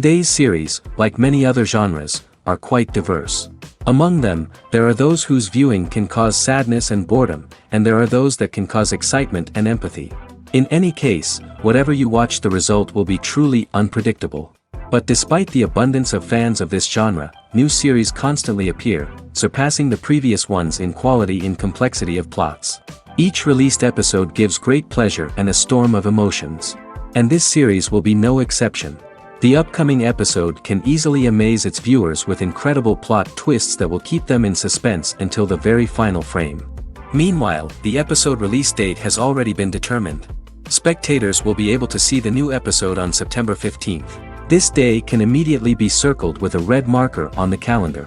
Today's series, like many other genres, are quite diverse. Among them, there are those whose viewing can cause sadness and boredom, and there are those that can cause excitement and empathy. In any case, whatever you watch, the result will be truly unpredictable. But despite the abundance of fans of this genre, new series constantly appear, surpassing the previous ones in quality and complexity of plots. Each released episode gives great pleasure and a storm of emotions. And this series will be no exception. The upcoming episode can easily amaze its viewers with incredible plot twists that will keep them in suspense until the very final frame. Meanwhile, the episode release date has already been determined. Spectators will be able to see the new episode on September 15th. This day can immediately be circled with a red marker on the calendar.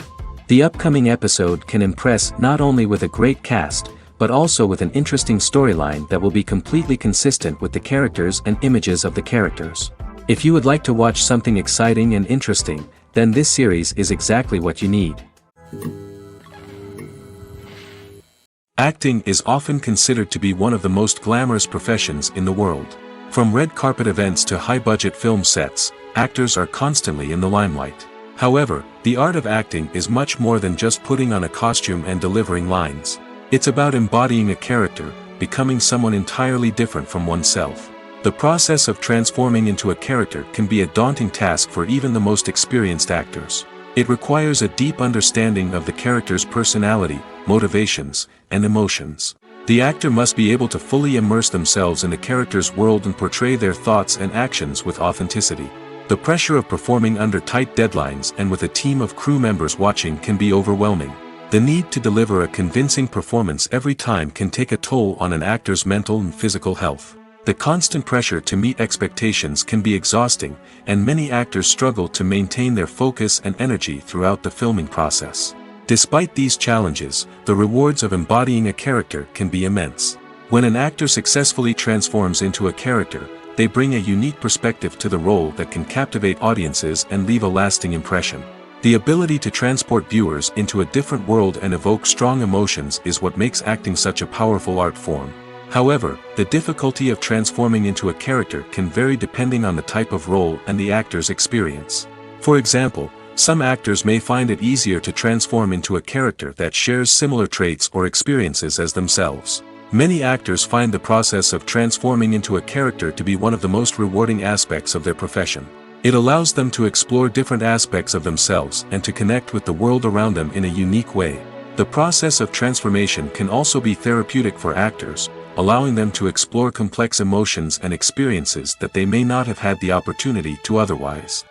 The upcoming episode can impress not only with a great cast, but also with an interesting storyline that will be completely consistent with the characters and images of the characters. If you would like to watch something exciting and interesting, then this series is exactly what you need. Acting is often considered to be one of the most glamorous professions in the world. From red carpet events to high-budget film sets, actors are constantly in the limelight. However, the art of acting is much more than just putting on a costume and delivering lines. It's about embodying a character, becoming someone entirely different from oneself. The process of transforming into a character can be a daunting task for even the most experienced actors. It requires a deep understanding of the character's personality, motivations, and emotions. The actor must be able to fully immerse themselves in the character's world and portray their thoughts and actions with authenticity. The pressure of performing under tight deadlines and with a team of crew members watching can be overwhelming. The need to deliver a convincing performance every time can take a toll on an actor's mental and physical health. The constant pressure to meet expectations can be exhausting, and many actors struggle to maintain their focus and energy throughout the filming process. Despite these challenges, the rewards of embodying a character can be immense. When an actor successfully transforms into a character, they bring a unique perspective to the role that can captivate audiences and leave a lasting impression. The ability to transport viewers into a different world and evoke strong emotions is what makes acting such a powerful art form. However, the difficulty of transforming into a character can vary depending on the type of role and the actor's experience. For example, some actors may find it easier to transform into a character that shares similar traits or experiences as themselves. Many actors find the process of transforming into a character to be one of the most rewarding aspects of their profession. It allows them to explore different aspects of themselves and to connect with the world around them in a unique way. The process of transformation can also be therapeutic for actors, allowing them to explore complex emotions and experiences that they may not have had the opportunity to otherwise.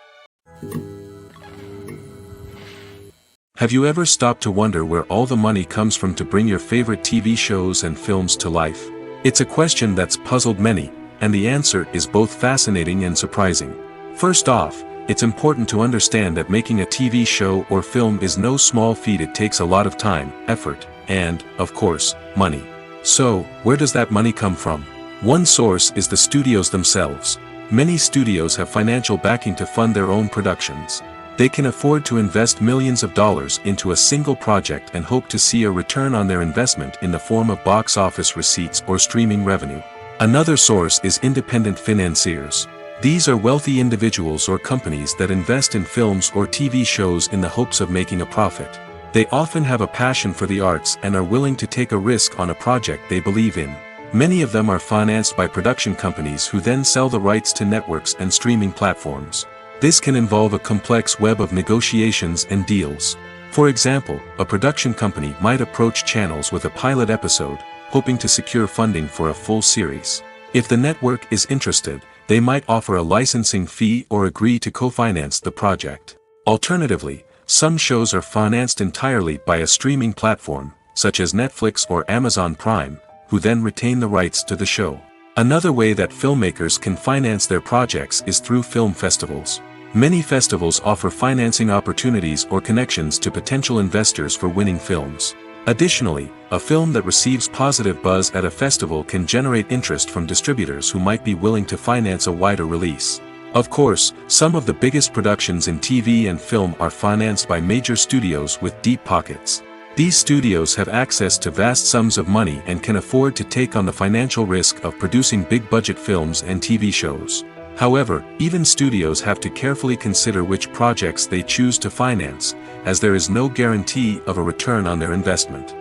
Have you ever stopped to wonder where all the money comes from to bring your favorite TV shows and films to life? It's a question that's puzzled many, and the answer is both fascinating and surprising. First off, it's important to understand that making a TV show or film is no small feat. It takes a lot of time, effort, and, of course, money. So, where does that money come from? One source is the studios themselves. Many studios have financial backing to fund their own productions. They can afford to invest millions of dollars into a single project and hope to see a return on their investment in the form of box office receipts or streaming revenue. Another source is independent financiers. These are wealthy individuals or companies that invest in films or TV shows in the hopes of making a profit. They often have a passion for the arts and are willing to take a risk on a project they believe in. Many of them are financed by production companies who then sell the rights to networks and streaming platforms. This can involve a complex web of negotiations and deals. For example, a production company might approach channels with a pilot episode, hoping to secure funding for a full series. If the network is interested, they might offer a licensing fee or agree to co-finance the project. Alternatively, some shows are financed entirely by a streaming platform, such as Netflix or Amazon Prime, who then retain the rights to the show. Another way that filmmakers can finance their projects is through film festivals. Many festivals offer financing opportunities or connections to potential investors for winning films. Additionally, a film that receives positive buzz at a festival can generate interest from distributors who might be willing to finance a wider release. Of course, some of the biggest productions in TV and film are financed by major studios with deep pockets. These studios have access to vast sums of money and can afford to take on the financial risk of producing big-budget films and TV shows. However, even studios have to carefully consider which projects they choose to finance, as there is no guarantee of a return on their investment.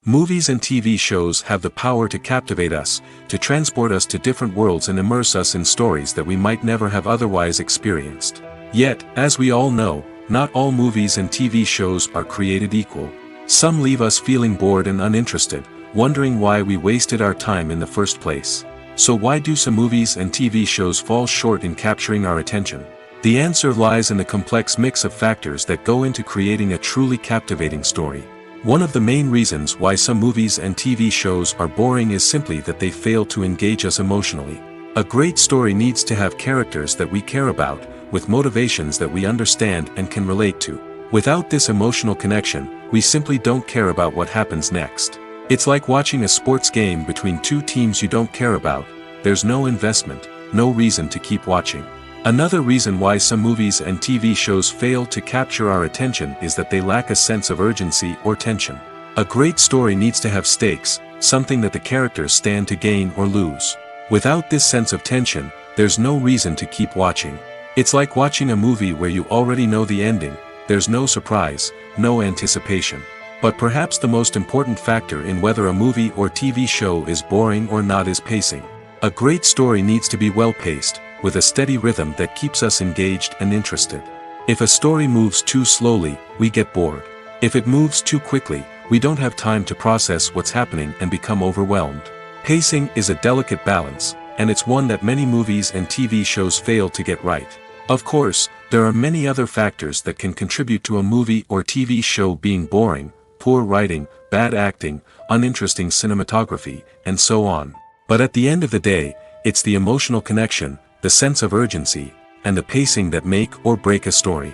Movies and TV shows have the power to captivate us, to transport us to different worlds and immerse us in stories that we might never have otherwise experienced. Yet, as we all know, not all movies and TV shows are created equal. Some leave us feeling bored and uninterested, wondering why we wasted our time in the first place. So why do some movies and TV shows fall short in capturing our attention? The answer lies in the complex mix of factors that go into creating a truly captivating story. One of the main reasons why some movies and TV shows are boring is simply that they fail to engage us emotionally. A great story needs to have characters that we care about, with motivations that we understand and can relate to. Without this emotional connection, we simply don't care about what happens next. It's like watching a sports game between two teams you don't care about. There's no investment, no reason to keep watching. Another reason why some movies and TV shows fail to capture our attention is that they lack a sense of urgency or tension. A great story needs to have stakes, something that the characters stand to gain or lose. Without this sense of tension, there's no reason to keep watching. It's like watching a movie where you already know the ending. There's no surprise, no anticipation. But perhaps the most important factor in whether a movie or TV show is boring or not is pacing. A great story needs to be well-paced, with a steady rhythm that keeps us engaged and interested. If a story moves too slowly, we get bored. If it moves too quickly, we don't have time to process what's happening and become overwhelmed. Pacing is a delicate balance, and it's one that many movies and TV shows fail to get right. Of course, there are many other factors that can contribute to a movie or TV show being boring: poor writing, bad acting, uninteresting cinematography, and so on. But at the end of the day, it's the emotional connection, the sense of urgency, and the pacing that make or break a story.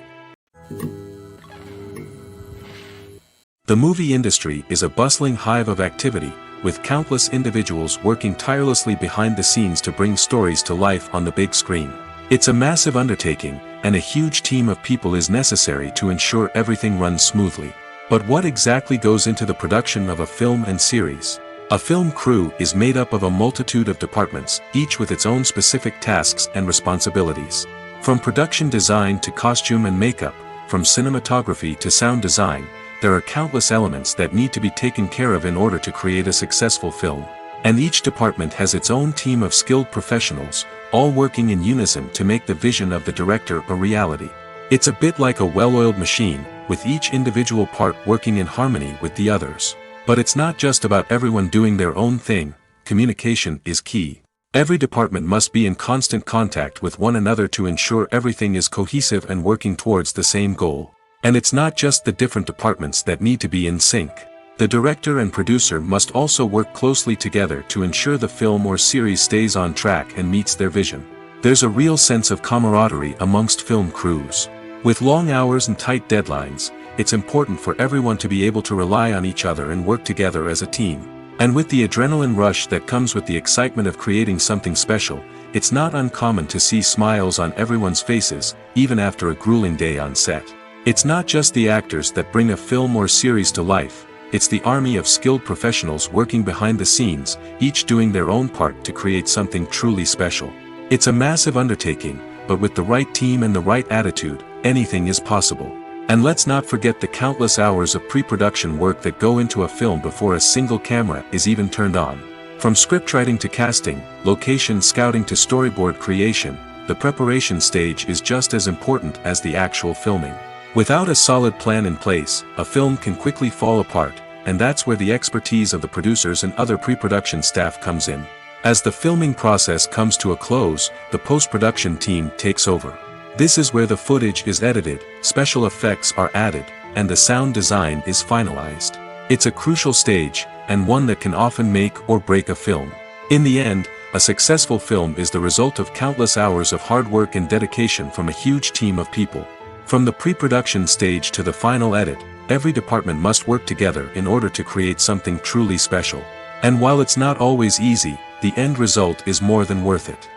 The movie industry is a bustling hive of activity, with countless individuals working tirelessly behind the scenes to bring stories to life on the big screen. It's a massive undertaking, and a huge team of people is necessary to ensure everything runs smoothly. But what exactly goes into the production of a film and series? A film crew is made up of a multitude of departments, each with its own specific tasks and responsibilities. From production design to costume and makeup, from cinematography to sound design, there are countless elements that need to be taken care of in order to create a successful film. And each department has its own team of skilled professionals, all working in unison to make the vision of the director a reality. It's a bit like a well-oiled machine, with each individual part working in harmony with the others. But it's not just about everyone doing their own thing. Communication is key. Every department must be in constant contact with one another to ensure everything is cohesive and working towards the same goal. And it's not just the different departments that need to be in sync. The director and producer must also work closely together to ensure the film or series stays on track and meets their vision. There's a real sense of camaraderie amongst film crews. With long hours and tight deadlines, it's important for everyone to be able to rely on each other and work together as a team. And with the adrenaline rush that comes with the excitement of creating something special, it's not uncommon to see smiles on everyone's faces, even after a grueling day on set. It's not just the actors that bring a film or series to life. It's the army of skilled professionals working behind the scenes, each doing their own part to create something truly special. It's a massive undertaking, but with the right team and the right attitude, anything is possible. And let's not forget the countless hours of pre-production work that go into a film before a single camera is even turned on. From scriptwriting to casting, location scouting to storyboard creation, the preparation stage is just as important as the actual filming. Without a solid plan in place, a film can quickly fall apart, and that's where the expertise of the producers and other pre-production staff comes in. As the filming process comes to a close, the post-production team takes over. This is where the footage is edited, special effects are added, and the sound design is finalized. It's a crucial stage, and one that can often make or break a film. In the end, a successful film is the result of countless hours of hard work and dedication from a huge team of people. From the pre-production stage to the final edit, every department must work together in order to create something truly special. And while it's not always easy, the end result is more than worth it.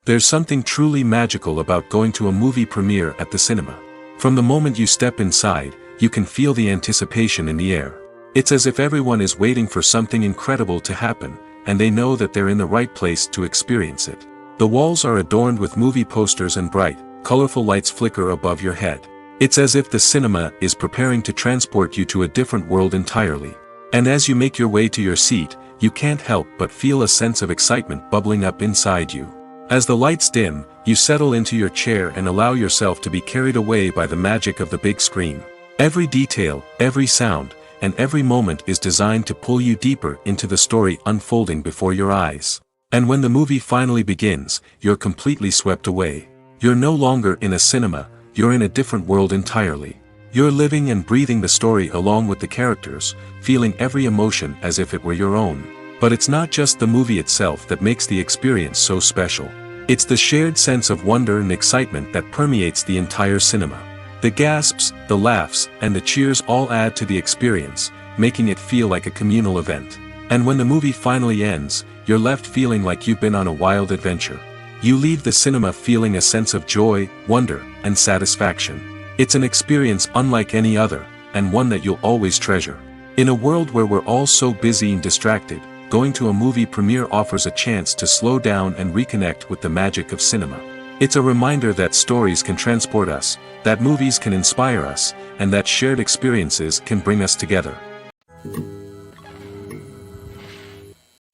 There's something truly magical about going to a movie premiere at the cinema. From the moment you step inside, you can feel the anticipation in the air. It's as if everyone is waiting for something incredible to happen, and they know that they're in the right place to experience it. The walls are adorned with movie posters and bright, colorful lights flicker above your head. It's as if the cinema is preparing to transport you to a different world entirely. And as you make your way to your seat, you can't help but feel a sense of excitement bubbling up inside you. As the lights dim, you settle into your chair and allow yourself to be carried away by the magic of the big screen. Every detail, every sound, and every moment is designed to pull you deeper into the story unfolding before your eyes. And when the movie finally begins, you're completely swept away. You're no longer in a cinema, you're in a different world entirely. You're living and breathing the story along with the characters, feeling every emotion as if it were your own. But it's not just the movie itself that makes the experience so special. It's the shared sense of wonder and excitement that permeates the entire cinema. The gasps, the laughs, and the cheers all add to the experience, making it feel like a communal event. And when the movie finally ends, you're left feeling like you've been on a wild adventure. You leave the cinema feeling a sense of joy, wonder, and satisfaction. It's an experience unlike any other, and one that you'll always treasure. In a world where we're all so busy and distracted, going to a movie premiere offers a chance to slow down and reconnect with the magic of cinema. It's a reminder that stories can transport us, that movies can inspire us, and that shared experiences can bring us together.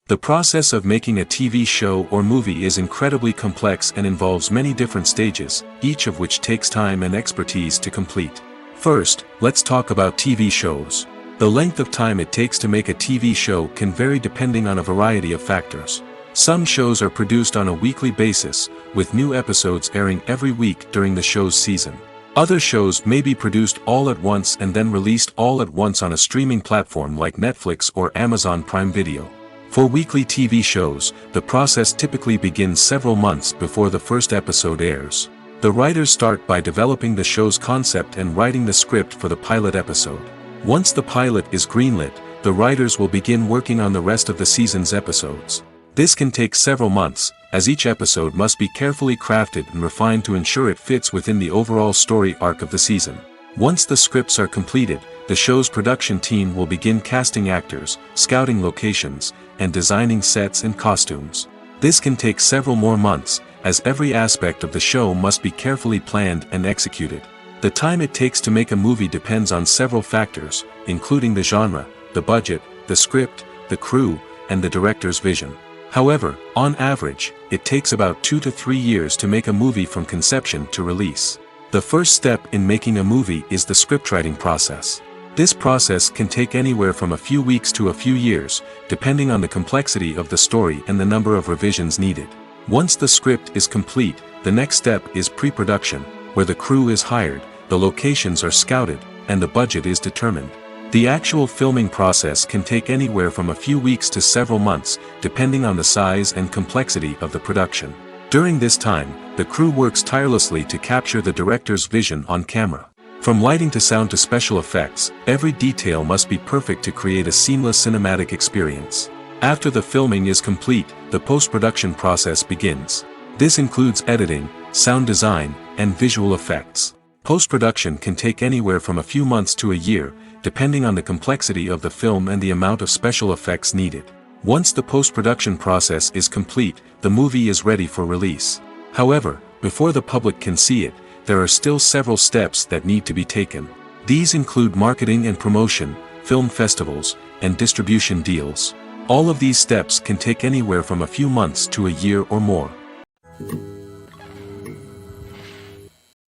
The process of making a TV show or movie is incredibly complex and involves many different stages, each of which takes time and expertise to complete. First, let's talk about TV shows. The length of time it takes to make a TV show can vary depending on a variety of factors. Some shows are produced on a weekly basis, with new episodes airing every week during the show's season. Other shows may be produced all at once and then released all at once on a streaming platform like Netflix or Amazon Prime Video. For weekly TV shows, the process typically begins several months before the first episode airs. The writers start by developing the show's concept and writing the script for the pilot episode. Once the pilot is greenlit, the writers will begin working on the rest of the season's episodes. This can take several months, as each episode must be carefully crafted and refined to ensure it fits within the overall story arc of the season. Once the scripts are completed, the show's production team will begin casting actors, scouting locations, and designing sets and costumes. This can take several more months, as every aspect of the show must be carefully planned and executed. The time it takes to make a movie depends on several factors, including the genre, the budget, the script, the crew, and the director's vision. However, on average, it takes about 2 to 3 years to make a movie from conception to release. The first step in making a movie is the scriptwriting process. This process can take anywhere from a few weeks to a few years, depending on the complexity of the story and the number of revisions needed. Once the script is complete, the next step is pre-production, where the crew is hired, the locations are scouted, and the budget is determined. The actual filming process can take anywhere from a few weeks to several months, depending on the size and complexity of the production. During this time, the crew works tirelessly to capture the director's vision on camera. From lighting to sound to special effects, every detail must be perfect to create a seamless cinematic experience. After the filming is complete, the post-production process begins. This includes editing, sound design, and visual effects. Post-production can take anywhere from a few months to a year, depending on the complexity of the film and the amount of special effects needed. Once the post-production process is complete, the movie is ready for release. However, before the public can see it, there are still several steps that need to be taken. These include marketing and promotion, film festivals, and distribution deals. All of these steps can take anywhere from a few months to a year or more.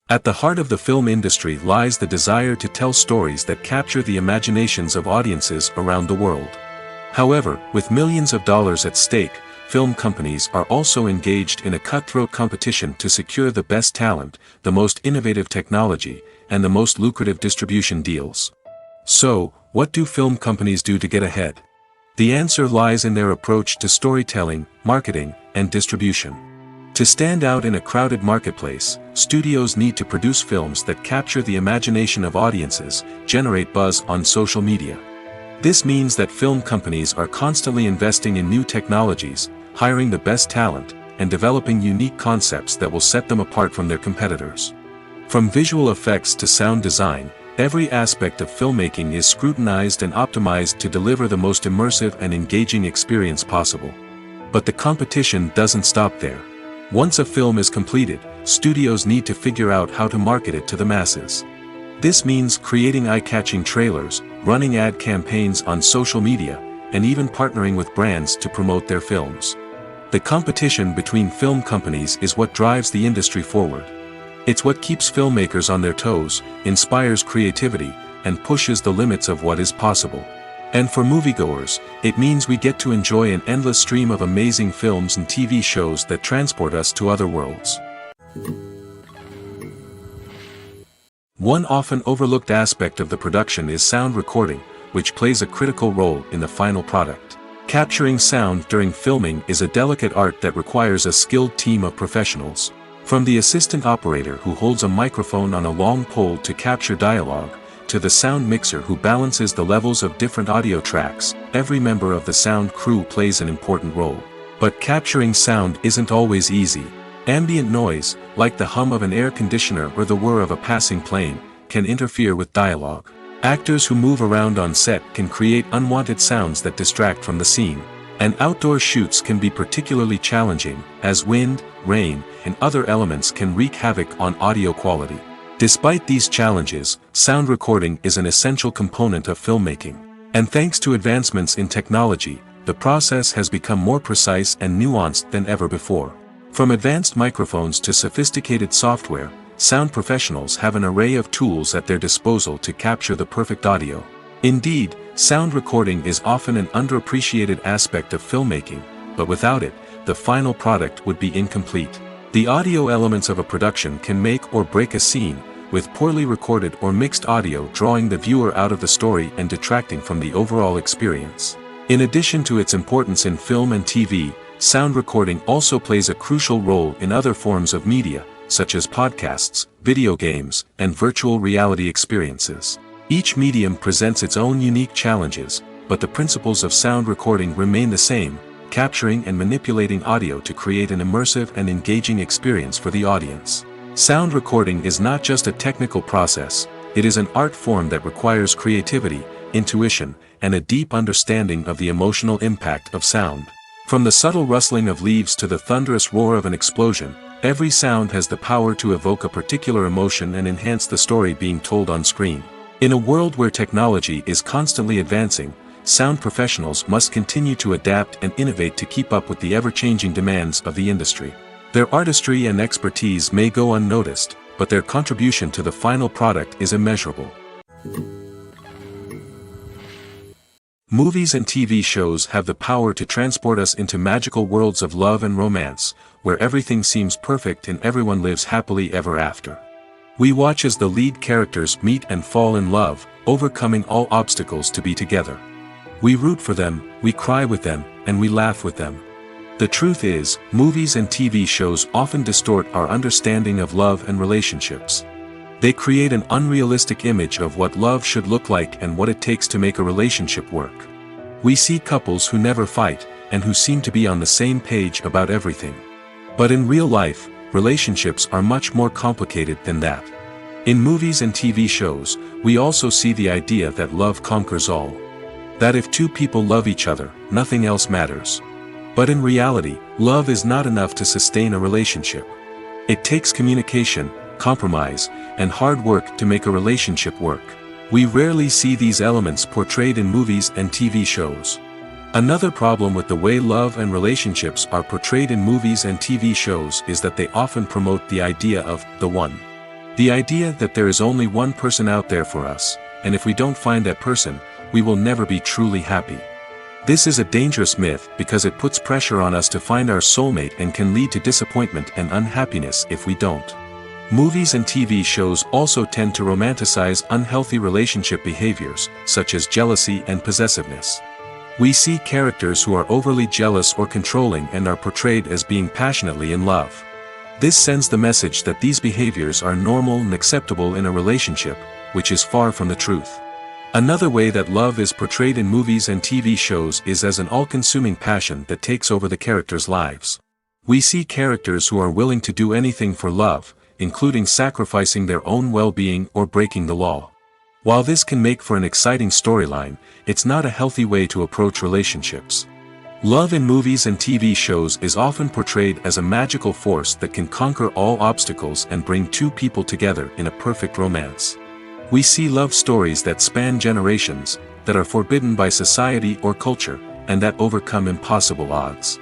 At the heart of the film industry lies the desire to tell stories that capture the imaginations of audiences around the world. However, with millions of dollars at stake, film companies are also engaged in a cutthroat competition to secure the best talent, the most innovative technology, and the most lucrative distribution deals. So, what do film companies do to get ahead? The answer lies in their approach to storytelling, marketing, and distribution. To stand out in a crowded marketplace, studios need to produce films that capture the imagination of audiences, generate buzz on social media. This means that film companies are constantly investing in new technologies, hiring the best talent, and developing unique concepts that will set them apart from their competitors. From visual effects to sound design, Every aspect of filmmaking is scrutinized and optimized to deliver the most immersive and engaging experience possible. But the competition doesn't stop there. Once a film is completed, studios need to figure out how to market it to the masses. This means creating eye-catching trailers, running ad campaigns on social media, and even partnering with brands to promote their films. The competition between film companies is what drives the industry forward. It's what keeps filmmakers on their toes, inspires creativity, and pushes the limits of what is possible. And for moviegoers, it means we get to enjoy an endless stream of amazing films and TV shows that transport us to other worlds. One often overlooked aspect of the production is sound recording, which plays a critical role in the final product. Capturing sound during filming is a delicate art that requires a skilled team of professionals. From the assistant operator who holds a microphone on a long pole to capture dialogue, to the sound mixer who balances the levels of different audio tracks, every member of the sound crew plays an important role. But capturing sound isn't always easy. Ambient noise, like the hum of an air conditioner or the whir of a passing plane, can interfere with dialogue. Actors who move around on set can create unwanted sounds that distract from the scene. And outdoor shoots can be particularly challenging, as wind, rain, and other elements can wreak havoc on audio quality. Despite these challenges, sound recording is an essential component of filmmaking. And thanks to advancements in technology, the process has become more precise and nuanced than ever before. From advanced microphones to sophisticated software, sound professionals have an array of tools at their disposal to capture the perfect audio. Indeed, sound recording is often an underappreciated aspect of filmmaking, but without it, the final product would be incomplete. The audio elements of a production can make or break a scene, with poorly recorded or mixed audio drawing the viewer out of the story and detracting from the overall experience. In addition to its importance in film and TV, sound recording also plays a crucial role in other forms of media, such as podcasts, video games, and virtual reality experiences. Each medium presents its own unique challenges, but the principles of sound recording remain the same, capturing and manipulating audio to create an immersive and engaging experience for the audience. Sound recording is not just a technical process, it is an art form that requires creativity, intuition, and a deep understanding of the emotional impact of sound. From the subtle rustling of leaves to the thunderous roar of an explosion, every sound has the power to evoke a particular emotion and enhance the story being told on screen. In a world where technology is constantly advancing, sound professionals must continue to adapt and innovate to keep up with the ever-changing demands of the industry. Their artistry and expertise may go unnoticed, but their contribution to the final product is immeasurable. Movies and TV shows have the power to transport us into magical worlds of love and romance, where everything seems perfect and everyone lives happily ever after. We watch as the lead characters meet and fall in love, overcoming all obstacles to be together. We root for them, we cry with them, and we laugh with them. The truth is, movies and TV shows often distort our understanding of love and relationships. They create an unrealistic image of what love should look like and what it takes to make a relationship work. We see couples who never fight, and who seem to be on the same page about everything. But in real life, relationships are much more complicated than that. In movies and TV shows, we also see the idea that love conquers all. That if two people love each other, nothing else matters. But in reality, love is not enough to sustain a relationship. It takes communication, compromise, and hard work to make a relationship work. We rarely see these elements portrayed in movies and TV shows. Another problem with the way love and relationships are portrayed in movies and TV shows is that they often promote the idea of the one. The idea that there is only one person out there for us, and if we don't find that person, we will never be truly happy. This is a dangerous myth because it puts pressure on us to find our soulmate and can lead to disappointment and unhappiness if we don't. Movies and TV shows also tend to romanticize unhealthy relationship behaviors, such as jealousy and possessiveness. We see characters who are overly jealous or controlling and are portrayed as being passionately in love. This sends the message that these behaviors are normal and acceptable in a relationship, which is far from the truth. Another way that love is portrayed in movies and TV shows is as an all-consuming passion that takes over the characters' lives. We see characters who are willing to do anything for love, including sacrificing their own well-being or breaking the law. While this can make for an exciting storyline, it's not a healthy way to approach relationships. Love in movies and TV shows is often portrayed as a magical force that can conquer all obstacles and bring two people together in a perfect romance. We see love stories that span generations, that are forbidden by society or culture, and that overcome impossible odds.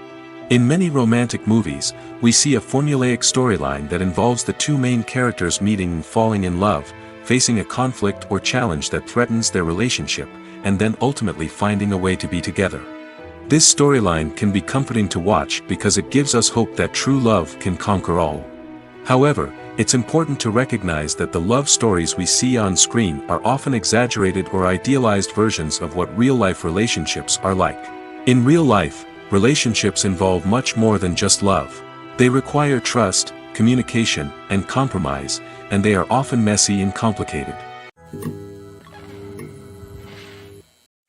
In many romantic movies, we see a formulaic storyline that involves the two main characters meeting and falling in love, facing a conflict or challenge that threatens their relationship, and then ultimately finding a way to be together. This storyline can be comforting to watch because it gives us hope that true love can conquer all. However, it's important to recognize that the love stories we see on screen are often exaggerated or idealized versions of what real-life relationships are like. In real life, relationships involve much more than just love. They require trust, communication, and compromise, and they are often messy and complicated.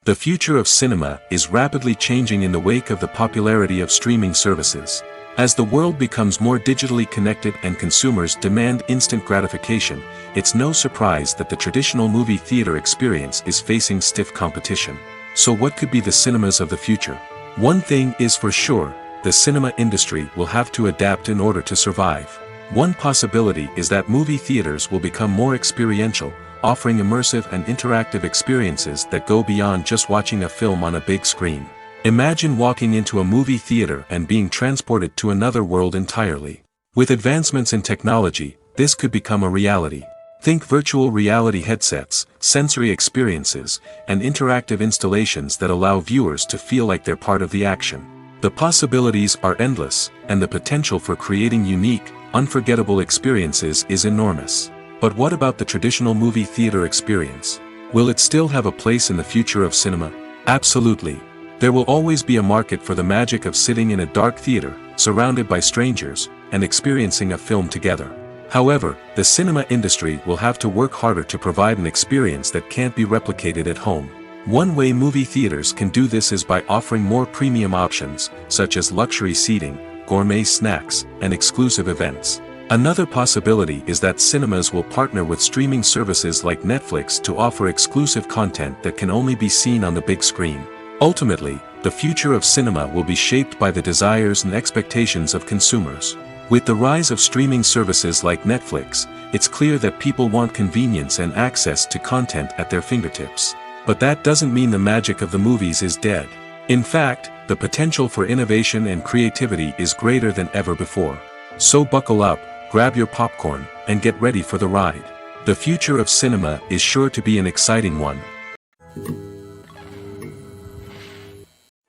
The future of cinema is rapidly changing in the wake of the popularity of streaming services. As the world becomes more digitally connected and consumers demand instant gratification, it's no surprise that the traditional movie theater experience is facing stiff competition. So what could be the cinemas of the future? One thing is for sure, the cinema industry will have to adapt in order to survive. One possibility is that movie theaters will become more experiential, offering immersive and interactive experiences that go beyond just watching a film on a big screen. Imagine walking into a movie theater and being transported to another world entirely. With advancements in technology, this could become a reality. Think virtual reality headsets, sensory experiences, and interactive installations that allow viewers to feel like they're part of the action. The possibilities are endless, and the potential for creating unique, unforgettable experiences is enormous. But what about the traditional movie theater experience? Will it still have a place in the future of cinema? Absolutely. There will always be a market for the magic of sitting in a dark theater, surrounded by strangers, and experiencing a film together. However, the cinema industry will have to work harder to provide an experience that can't be replicated at home. One way movie theaters can do this is by offering more premium options, such as luxury seating, gourmet snacks, and exclusive events. Another possibility is that cinemas will partner with streaming services like Netflix to offer exclusive content that can only be seen on the big screen. Ultimately, the future of cinema will be shaped by the desires and expectations of consumers. With the rise of streaming services like Netflix, it's clear that people want convenience and access to content at their fingertips. But that doesn't mean the magic of the movies is dead. In fact, the potential for innovation and creativity is greater than ever before. So buckle up, grab your popcorn, and get ready for the ride. The future of cinema is sure to be an exciting one.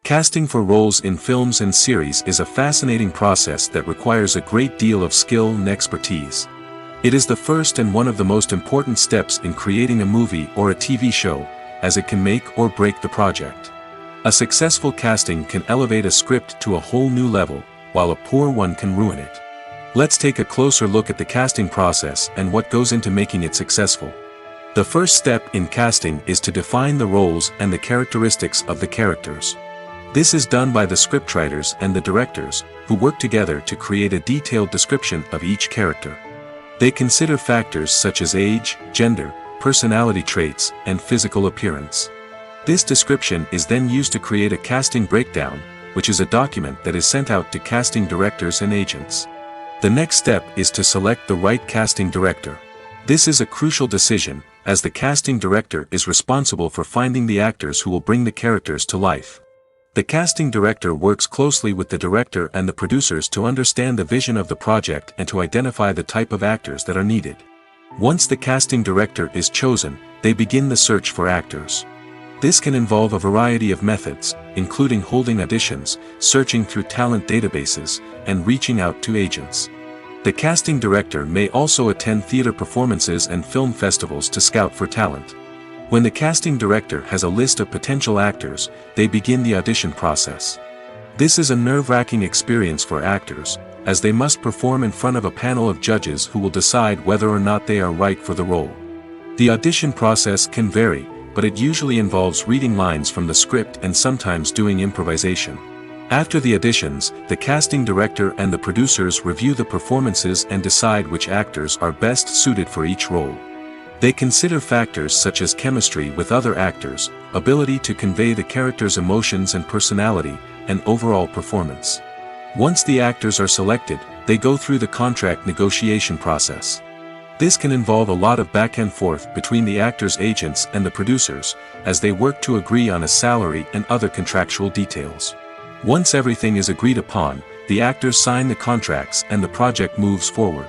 Casting for roles in films and series is a fascinating process that requires a great deal of skill and expertise. It is the first and one of the most important steps in creating a movie or a TV show, as it can make or break the project. A successful casting can elevate a script to a whole new level, while a poor one can ruin it. Let's take a closer look at the casting process and what goes into making it successful. The first step in casting is to define the roles and the characteristics of the characters. This is done by the scriptwriters and the directors, who work together to create a detailed description of each character. They consider factors such as age, gender, personality traits, and physical appearance. This description is then used to create a casting breakdown, which is a document that is sent out to casting directors and agents. The next step is to select the right casting director. This is a crucial decision, as the casting director is responsible for finding the actors who will bring the characters to life. The casting director works closely with the director and the producers to understand the vision of the project and to identify the type of actors that are needed. Once the casting director is chosen, they begin the search for actors. This can involve a variety of methods, including holding auditions, searching through talent databases, and reaching out to agents. The casting director may also attend theater performances and film festivals to scout for talent. When the casting director has a list of potential actors, they begin the audition process. This is a nerve-wracking experience for actors, as they must perform in front of a panel of judges who will decide whether or not they are right for the role. The audition process can vary, but it usually involves reading lines from the script and sometimes doing improvisation. After the auditions, the casting director and the producers review the performances and decide which actors are best suited for each role. They consider factors such as chemistry with other actors, ability to convey the character's emotions and personality, and overall performance. Once the actors are selected, they go through the contract negotiation process. This can involve a lot of back and forth between the actors' agents and the producers, as they work to agree on a salary and other contractual details. Once everything is agreed upon, the actors sign the contracts and the project moves forward.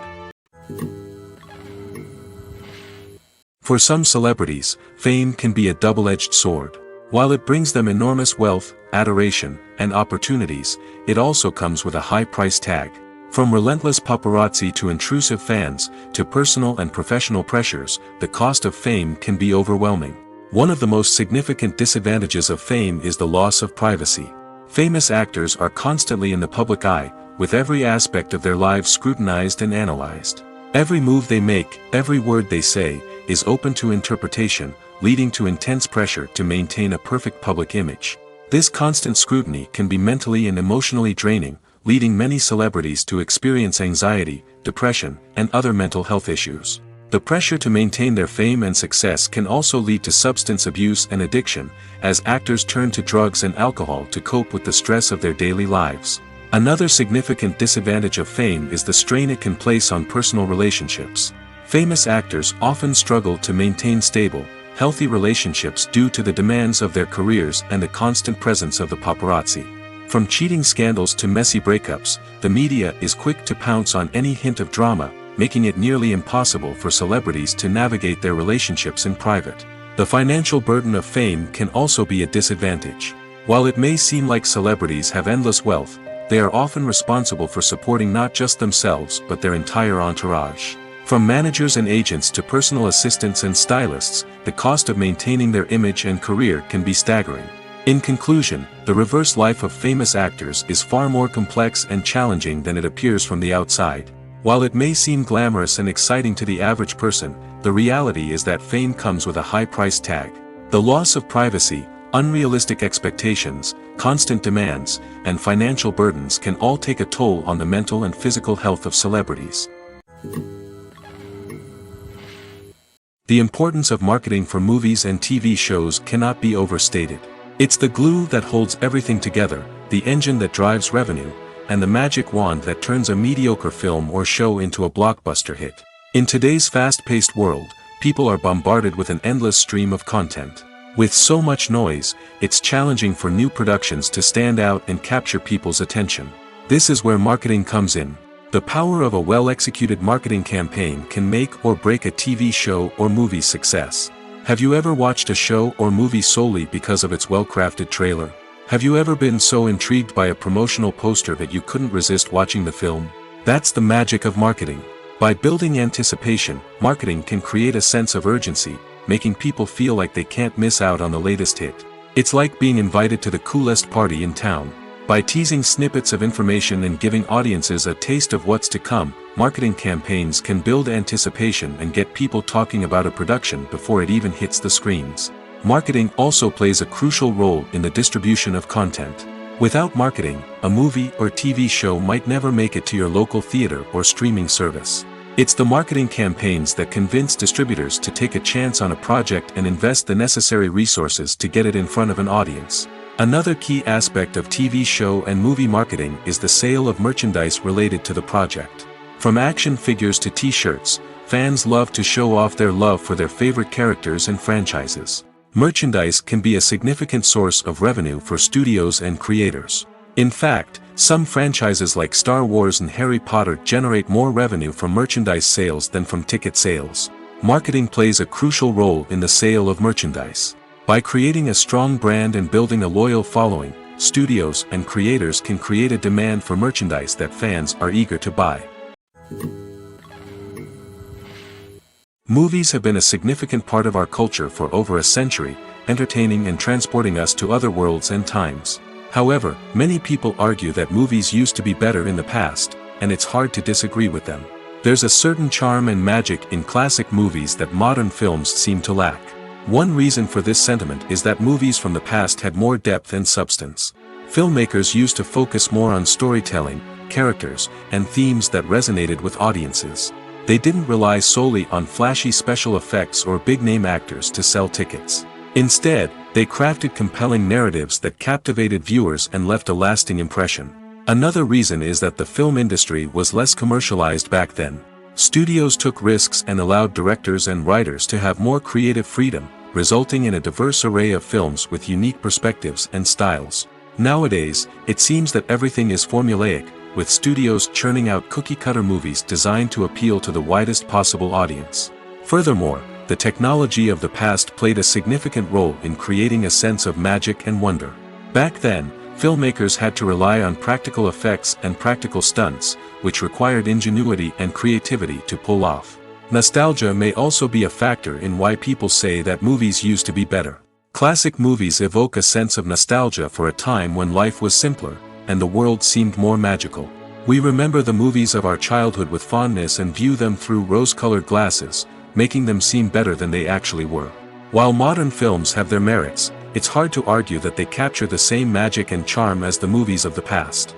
For some celebrities, fame can be a double-edged sword. While it brings them enormous wealth, adoration, and opportunities, it also comes with a high price tag. From relentless paparazzi to intrusive fans, to personal and professional pressures, the cost of fame can be overwhelming. One of the most significant disadvantages of fame is the loss of privacy. Famous actors are constantly in the public eye, with every aspect of their lives scrutinized and analyzed. Every move they make, every word they say, is open to interpretation, leading to intense pressure to maintain a perfect public image. This constant scrutiny can be mentally and emotionally draining, leading many celebrities to experience anxiety, depression, and other mental health issues. The pressure to maintain their fame and success can also lead to substance abuse and addiction, as actors turn to drugs and alcohol to cope with the stress of their daily lives. Another significant disadvantage of fame is the strain it can place on personal relationships. Famous actors often struggle to maintain stable, healthy relationships due to the demands of their careers and the constant presence of the paparazzi. From cheating scandals to messy breakups, the media is quick to pounce on any hint of drama, making it nearly impossible for celebrities to navigate their relationships in private. The financial burden of fame can also be a disadvantage. While it may seem like celebrities have endless wealth, they are often responsible for supporting not just themselves but their entire entourage. From managers and agents to personal assistants and stylists, the cost of maintaining their image and career can be staggering. In conclusion, the reverse life of famous actors is far more complex and challenging than it appears from the outside. While it may seem glamorous and exciting to the average person, the reality is that fame comes with a high price tag. The loss of privacy, unrealistic expectations, constant demands, and financial burdens can all take a toll on the mental and physical health of celebrities. The importance of marketing for movies and TV shows cannot be overstated. It's the glue that holds everything together, the engine that drives revenue, and the magic wand that turns a mediocre film or show into a blockbuster hit. In today's fast-paced world, people are bombarded with an endless stream of content. With so much noise, it's challenging for new productions to stand out and capture people's attention. This is where marketing comes in. The power of a well-executed marketing campaign can make or break a TV show or movie's success. Have you ever watched a show or movie solely because of its well-crafted trailer? Have you ever been so intrigued by a promotional poster that you couldn't resist watching the film? That's the magic of marketing. By building anticipation, marketing can create a sense of urgency, making people feel like they can't miss out on the latest hit. It's like being invited to the coolest party in town. By teasing snippets of information and giving audiences a taste of what's to come, marketing campaigns can build anticipation and get people talking about a production before it even hits the screens. Marketing also plays a crucial role in the distribution of content. Without marketing, a movie or TV show might never make it to your local theater or streaming service. It's the marketing campaigns that convince distributors to take a chance on a project and invest the necessary resources to get it in front of an audience. Another key aspect of TV show and movie marketing is the sale of merchandise related to the project. From action figures to t-shirts, fans love to show off their love for their favorite characters and franchises. Merchandise can be a significant source of revenue for studios and creators. In fact, some franchises like Star Wars and Harry Potter generate more revenue from merchandise sales than from ticket sales. Marketing plays a crucial role in the sale of merchandise. By creating a strong brand and building a loyal following, studios and creators can create a demand for merchandise that fans are eager to buy. Movies have been a significant part of our culture for over a century, entertaining and transporting us to other worlds and times. However, many people argue that movies used to be better in the past, and it's hard to disagree with them. There's a certain charm and magic in classic movies that modern films seem to lack. One reason for this sentiment is that movies from the past had more depth and substance. Filmmakers used to focus more on storytelling, characters, and themes that resonated with audiences. They didn't rely solely on flashy special effects or big-name actors to sell tickets. Instead, they crafted compelling narratives that captivated viewers and left a lasting impression. Another reason is that the film industry was less commercialized back then. Studios took risks and allowed directors and writers to have more creative freedom, resulting in a diverse array of films with unique perspectives and styles. Nowadays, it seems that everything is formulaic, with studios churning out cookie-cutter movies designed to appeal to the widest possible audience. Furthermore, the technology of the past played a significant role in creating a sense of magic and wonder. Back then, filmmakers had to rely on practical effects and practical stunts, which required ingenuity and creativity to pull off. Nostalgia may also be a factor in why people say that movies used to be better. Classic movies evoke a sense of nostalgia for a time when life was simpler, and the world seemed more magical. We remember the movies of our childhood with fondness and view them through rose-colored glasses, making them seem better than they actually were. While modern films have their merits, it's hard to argue that they capture the same magic and charm as the movies of the past.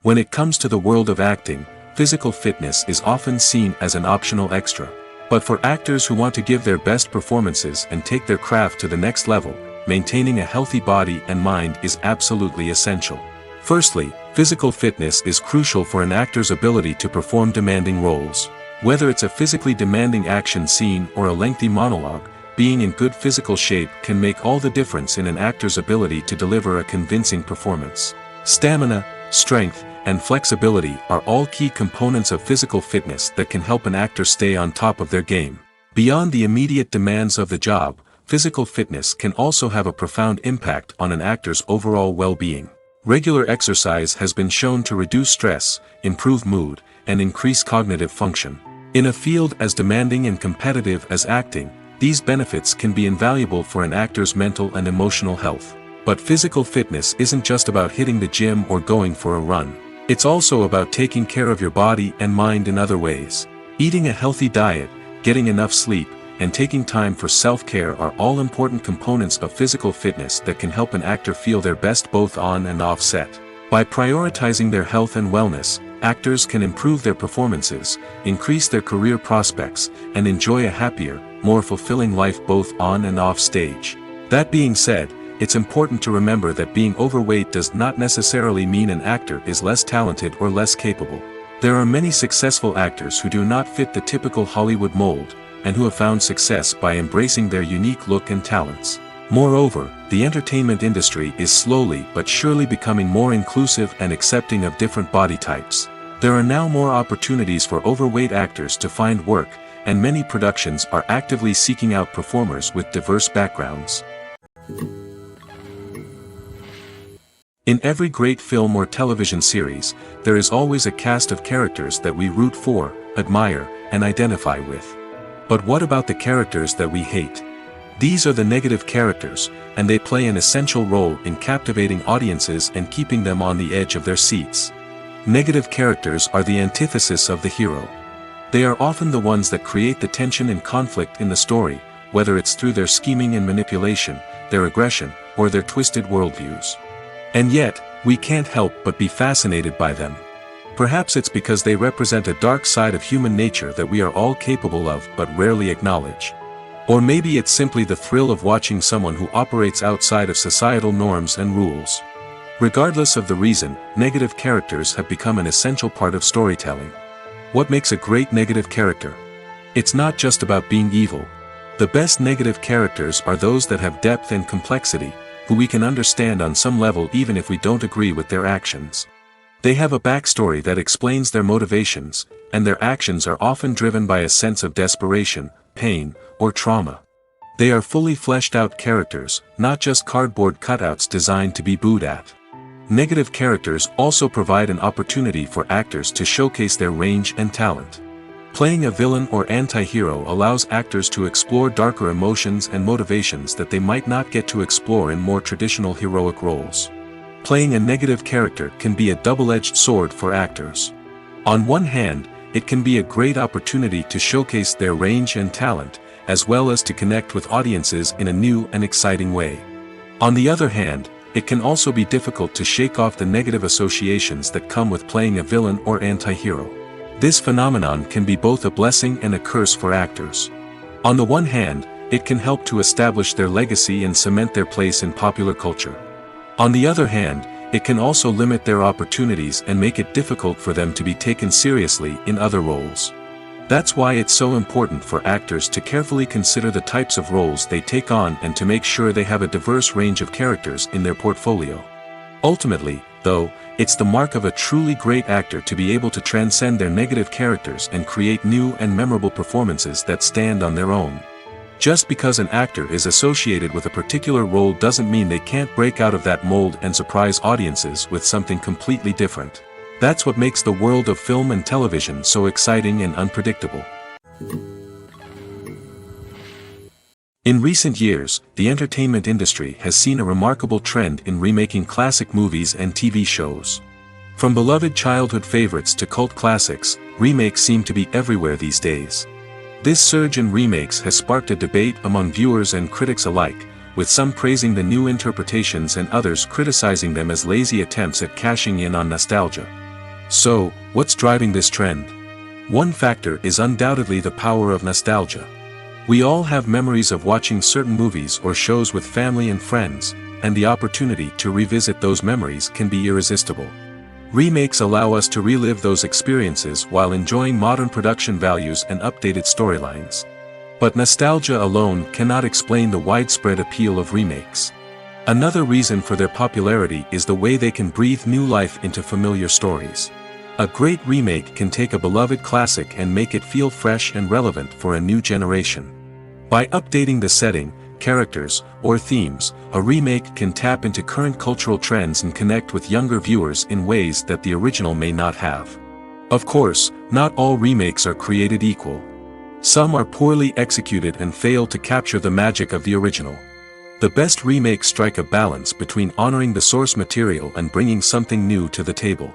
When it comes to the world of acting, physical fitness is often seen as an optional extra. But for actors who want to give their best performances and take their craft to the next level, maintaining a healthy body and mind is absolutely essential. Firstly, physical fitness is crucial for an actor's ability to perform demanding roles. Whether it's a physically demanding action scene or a lengthy monologue, being in good physical shape can make all the difference in an actor's ability to deliver a convincing performance. Stamina, strength, and flexibility are all key components of physical fitness that can help an actor stay on top of their game. Beyond the immediate demands of the job, physical fitness can also have a profound impact on an actor's overall well-being. Regular exercise has been shown to reduce stress, improve mood, and increase cognitive function. In a field as demanding and competitive as acting, these benefits can be invaluable for an actor's mental and emotional health. But physical fitness isn't just about hitting the gym or going for a run. It's also about taking care of your body and mind in other ways. Eating a healthy diet, getting enough sleep, and taking time for self-care are all important components of physical fitness that can help an actor feel their best both on and off set. By prioritizing their health and wellness, actors can improve their performances, increase their career prospects, and enjoy a happier, more fulfilling life both on and off stage. That being said, it's important to remember that being overweight does not necessarily mean an actor is less talented or less capable. There are many successful actors who do not fit the typical Hollywood mold, and who have found success by embracing their unique look and talents. Moreover, the entertainment industry is slowly but surely becoming more inclusive and accepting of different body types. There are now more opportunities for overweight actors to find work, and many productions are actively seeking out performers with diverse backgrounds. In every great film or television series, there is always a cast of characters that we root for, admire, and identify with. But what about the characters that we hate? These are the negative characters, and they play an essential role in captivating audiences and keeping them on the edge of their seats. Negative characters are the antithesis of the hero. They are often the ones that create the tension and conflict in the story, whether it's through their scheming and manipulation, their aggression, or their twisted worldviews. And yet, we can't help but be fascinated by them. Perhaps it's because they represent a dark side of human nature that we are all capable of but rarely acknowledge. Or maybe it's simply the thrill of watching someone who operates outside of societal norms and rules. Regardless of the reason, negative characters have become an essential part of storytelling. What makes a great negative character? It's not just about being evil. The best negative characters are those that have depth and complexity, who we can understand on some level even if we don't agree with their actions. They have a backstory that explains their motivations, and their actions are often driven by a sense of desperation, pain, or trauma. They are fully fleshed out characters, not just cardboard cutouts designed to be booed at. Negative characters also provide an opportunity for actors to showcase their range and talent. Playing a villain or anti-hero allows actors to explore darker emotions and motivations that they might not get to explore in more traditional heroic roles. Playing a negative character can be a double-edged sword for actors. On one hand, it can be a great opportunity to showcase their range and talent, as well as to connect with audiences in a new and exciting way. On the other hand, it can also be difficult to shake off the negative associations that come with playing a villain or anti-hero. This phenomenon can be both a blessing and a curse for actors. On the one hand, it can help to establish their legacy and cement their place in popular culture. On the other hand, it can also limit their opportunities and make it difficult for them to be taken seriously in other roles. That's why it's so important for actors to carefully consider the types of roles they take on and to make sure they have a diverse range of characters in their portfolio. Ultimately, though, it's the mark of a truly great actor to be able to transcend their negative characters and create new and memorable performances that stand on their own. Just because an actor is associated with a particular role doesn't mean they can't break out of that mold and surprise audiences with something completely different. That's what makes the world of film and television so exciting and unpredictable. In recent years, the entertainment industry has seen a remarkable trend in remaking classic movies and TV shows. From beloved childhood favorites to cult classics, remakes seem to be everywhere these days. This surge in remakes has sparked a debate among viewers and critics alike, with some praising the new interpretations and others criticizing them as lazy attempts at cashing in on nostalgia. So, what's driving this trend? One factor is undoubtedly the power of nostalgia. We all have memories of watching certain movies or shows with family and friends, and the opportunity to revisit those memories can be irresistible. Remakes allow us to relive those experiences while enjoying modern production values and updated storylines. But nostalgia alone cannot explain the widespread appeal of remakes. Another reason for their popularity is the way they can breathe new life into familiar stories. A great remake can take a beloved classic and make it feel fresh and relevant for a new generation. By updating the setting, characters, or themes, a remake can tap into current cultural trends and connect with younger viewers in ways that the original may not have. Of course, not all remakes are created equal. Some are poorly executed and fail to capture the magic of the original. The best remakes strike a balance between honoring the source material and bringing something new to the table.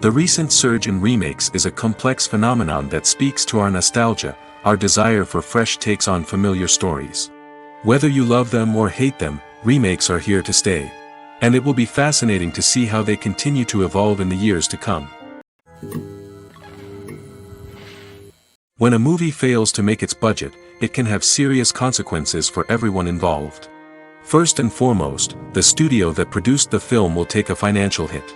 The recent surge in remakes is a complex phenomenon that speaks to our nostalgia, our desire for fresh takes on familiar stories. Whether you love them or hate them, remakes are here to stay. And it will be fascinating to see how they continue to evolve in the years to come. When a movie fails to make its budget, it can have serious consequences for everyone involved. First and foremost, the studio that produced the film will take a financial hit.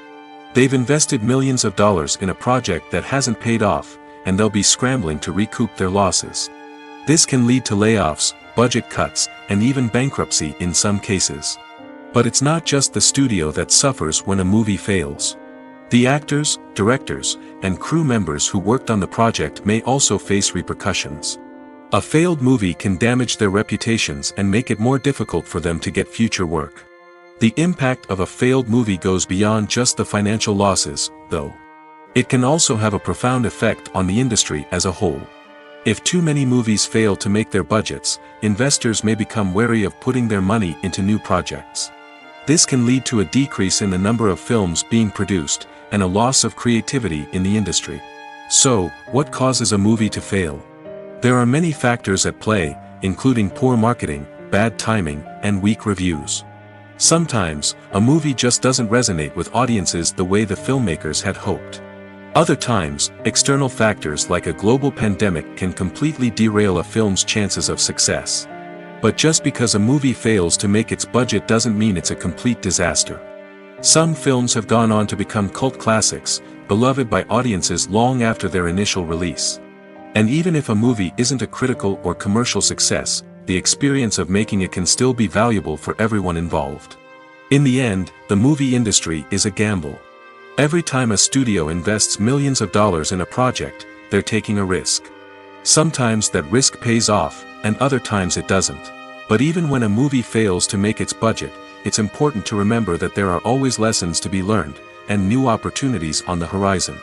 They've invested millions of dollars in a project that hasn't paid off, and they'll be scrambling to recoup their losses. This can lead to layoffs, budget cuts, and even bankruptcy in some cases. But it's not just the studio that suffers when a movie fails. The actors, directors, and crew members who worked on the project may also face repercussions. A failed movie can damage their reputations and make it more difficult for them to get future work. The impact of a failed movie goes beyond just the financial losses, though. It can also have a profound effect on the industry as a whole. If too many movies fail to make their budgets, investors may become wary of putting their money into new projects. This can lead to a decrease in the number of films being produced, and a loss of creativity in the industry. So, what causes a movie to fail? There are many factors at play, including poor marketing, bad timing, and weak reviews. Sometimes, a movie just doesn't resonate with audiences the way the filmmakers had hoped. Other times, external factors like a global pandemic can completely derail a film's chances of success. But just because a movie fails to make its budget doesn't mean it's a complete disaster. Some films have gone on to become cult classics, beloved by audiences long after their initial release. And even if a movie isn't a critical or commercial success, the experience of making it can still be valuable for everyone involved. In the end, the movie industry is a gamble. Every time a studio invests millions of dollars in a project, they're taking a risk. Sometimes that risk pays off, and other times it doesn't. But even when a movie fails to make its budget, it's important to remember that there are always lessons to be learned, and new opportunities on the horizon.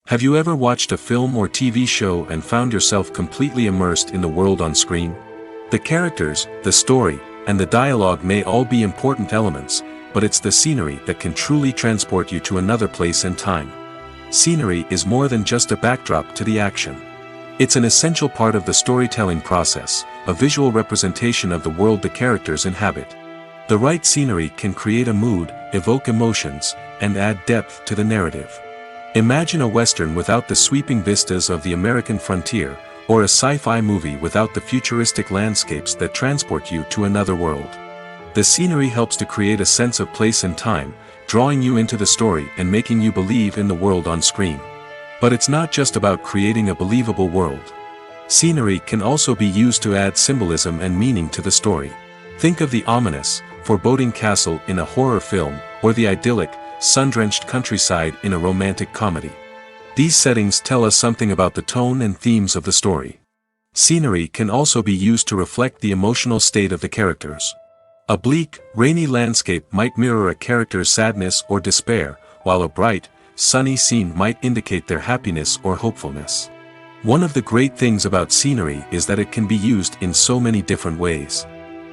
Have you ever watched a film or TV show and found yourself completely immersed in the world on screen? The characters, the story, and the dialogue may all be important elements, but it's the scenery that can truly transport you to another place and time. Scenery is more than just a backdrop to the action. It's an essential part of the storytelling process, a visual representation of the world the characters inhabit. The right scenery can create a mood, evoke emotions, and add depth to the narrative. Imagine a Western without the sweeping vistas of the American frontier, or a sci-fi movie without the futuristic landscapes that transport you to another world. The scenery helps to create a sense of place and time, drawing you into the story and making you believe in the world on screen. But it's not just about creating a believable world. Scenery can also be used to add symbolism and meaning to the story. Think of the ominous, foreboding castle in a horror film, or the idyllic, sun-drenched countryside in a romantic comedy. These settings tell us something about the tone and themes of the story. Scenery can also be used to reflect the emotional state of the characters. A bleak, rainy landscape might mirror a character's sadness or despair, while a bright, sunny scene might indicate their happiness or hopefulness. One of the great things about scenery is that it can be used in so many different ways.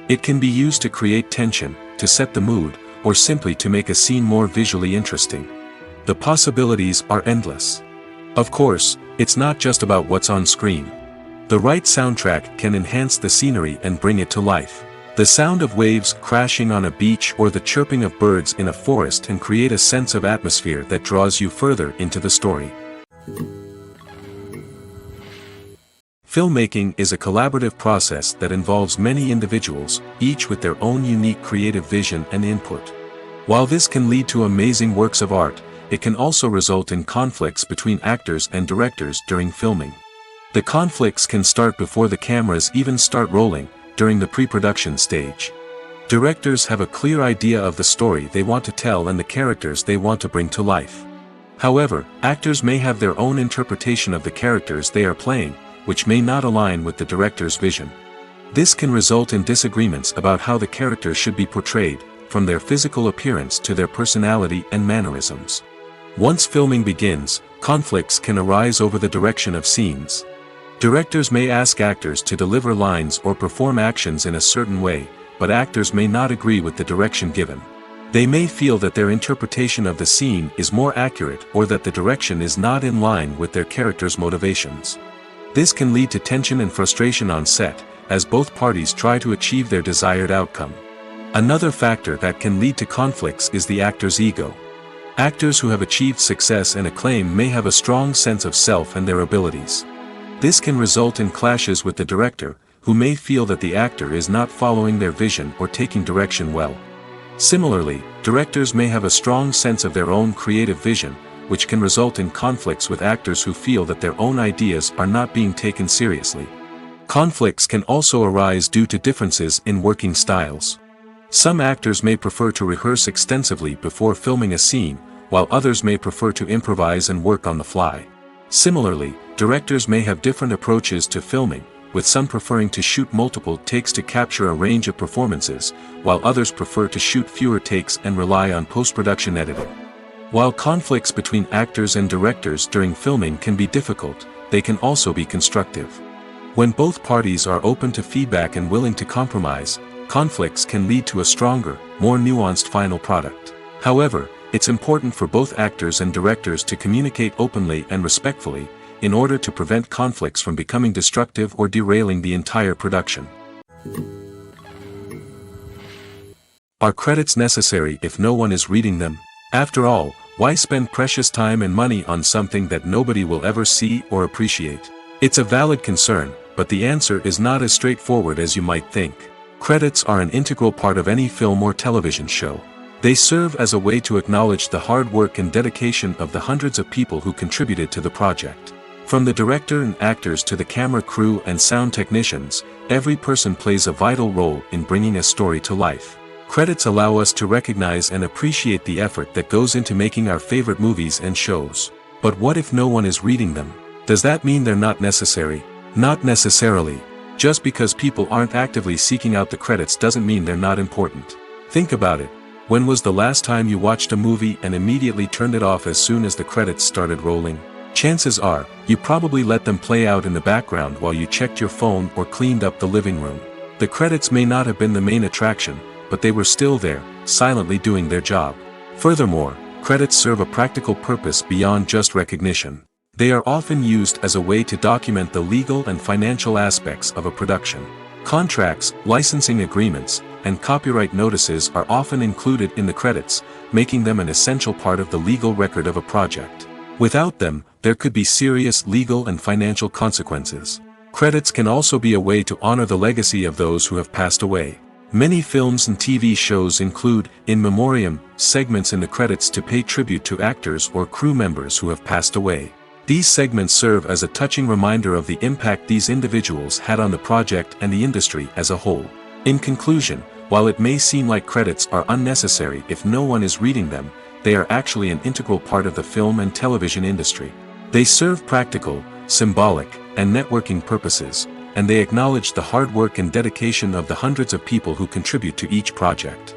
It can be used to create tension, to set the mood, or simply to make a scene more visually interesting. The possibilities are endless. Of course, it's not just about what's on screen. The right soundtrack can enhance the scenery and bring it to life. The sound of waves crashing on a beach or the chirping of birds in a forest can create a sense of atmosphere that draws you further into the story. Filmmaking is a collaborative process that involves many individuals, each with their own unique creative vision and input. While this can lead to amazing works of art, it can also result in conflicts between actors and directors during filming. The conflicts can start before the cameras even start rolling, during the pre-production stage. Directors have a clear idea of the story they want to tell and the characters they want to bring to life. However, actors may have their own interpretation of the characters they are playing, which may not align with the director's vision. This can result in disagreements about how the characters should be portrayed, from their physical appearance to their personality and mannerisms. Once filming begins, conflicts can arise over the direction of scenes. Directors may ask actors to deliver lines or perform actions in a certain way, but actors may not agree with the direction given. They may feel that their interpretation of the scene is more accurate or that the direction is not in line with their character's motivations. This can lead to tension and frustration on set, as both parties try to achieve their desired outcome. Another factor that can lead to conflicts is the actor's ego. Actors who have achieved success and acclaim may have a strong sense of self and their abilities. This can result in clashes with the director, who may feel that the actor is not following their vision or taking direction well. Similarly, directors may have a strong sense of their own creative vision, which can result in conflicts with actors who feel that their own ideas are not being taken seriously. Conflicts can also arise due to differences in working styles. Some actors may prefer to rehearse extensively before filming a scene, while others may prefer to improvise and work on the fly. Similarly, directors may have different approaches to filming, with some preferring to shoot multiple takes to capture a range of performances, while others prefer to shoot fewer takes and rely on post-production editing. While conflicts between actors and directors during filming can be difficult, they can also be constructive. When both parties are open to feedback and willing to compromise, conflicts can lead to a stronger, more nuanced final product. However, it's important for both actors and directors to communicate openly and respectfully, in order to prevent conflicts from becoming destructive or derailing the entire production. Are credits necessary if no one is reading them? After all, why spend precious time and money on something that nobody will ever see or appreciate? It's a valid concern, but the answer is not as straightforward as you might think. Credits are an integral part of any film or television show. They serve as a way to acknowledge the hard work and dedication of the hundreds of people who contributed to the project. From the director and actors to the camera crew and sound technicians, every person plays a vital role in bringing a story to life. Credits allow us to recognize and appreciate the effort that goes into making our favorite movies and shows. But what if no one is reading them? Does that mean they're not necessary? Not necessarily. Just because people aren't actively seeking out the credits doesn't mean they're not important. Think about it. When was the last time you watched a movie and immediately turned it off as soon as the credits started rolling? Chances are, you probably let them play out in the background while you checked your phone or cleaned up the living room. The credits may not have been the main attraction, but they were still there, silently doing their job. Furthermore, credits serve a practical purpose beyond just recognition. They are often used as a way to document the legal and financial aspects of a production. Contracts, licensing agreements, and copyright notices are often included in the credits, making them an essential part of the legal record of a project. Without them, there could be serious legal and financial consequences. Credits can also be a way to honor the legacy of those who have passed away. Many films and TV shows include, in memoriam, segments in the credits to pay tribute to actors or crew members who have passed away. These segments serve as a touching reminder of the impact these individuals had on the project and the industry as a whole. In conclusion, while it may seem like credits are unnecessary if no one is reading them, they are actually an integral part of the film and television industry. They serve practical, symbolic, and networking purposes, and they acknowledge the hard work and dedication of the hundreds of people who contribute to each project.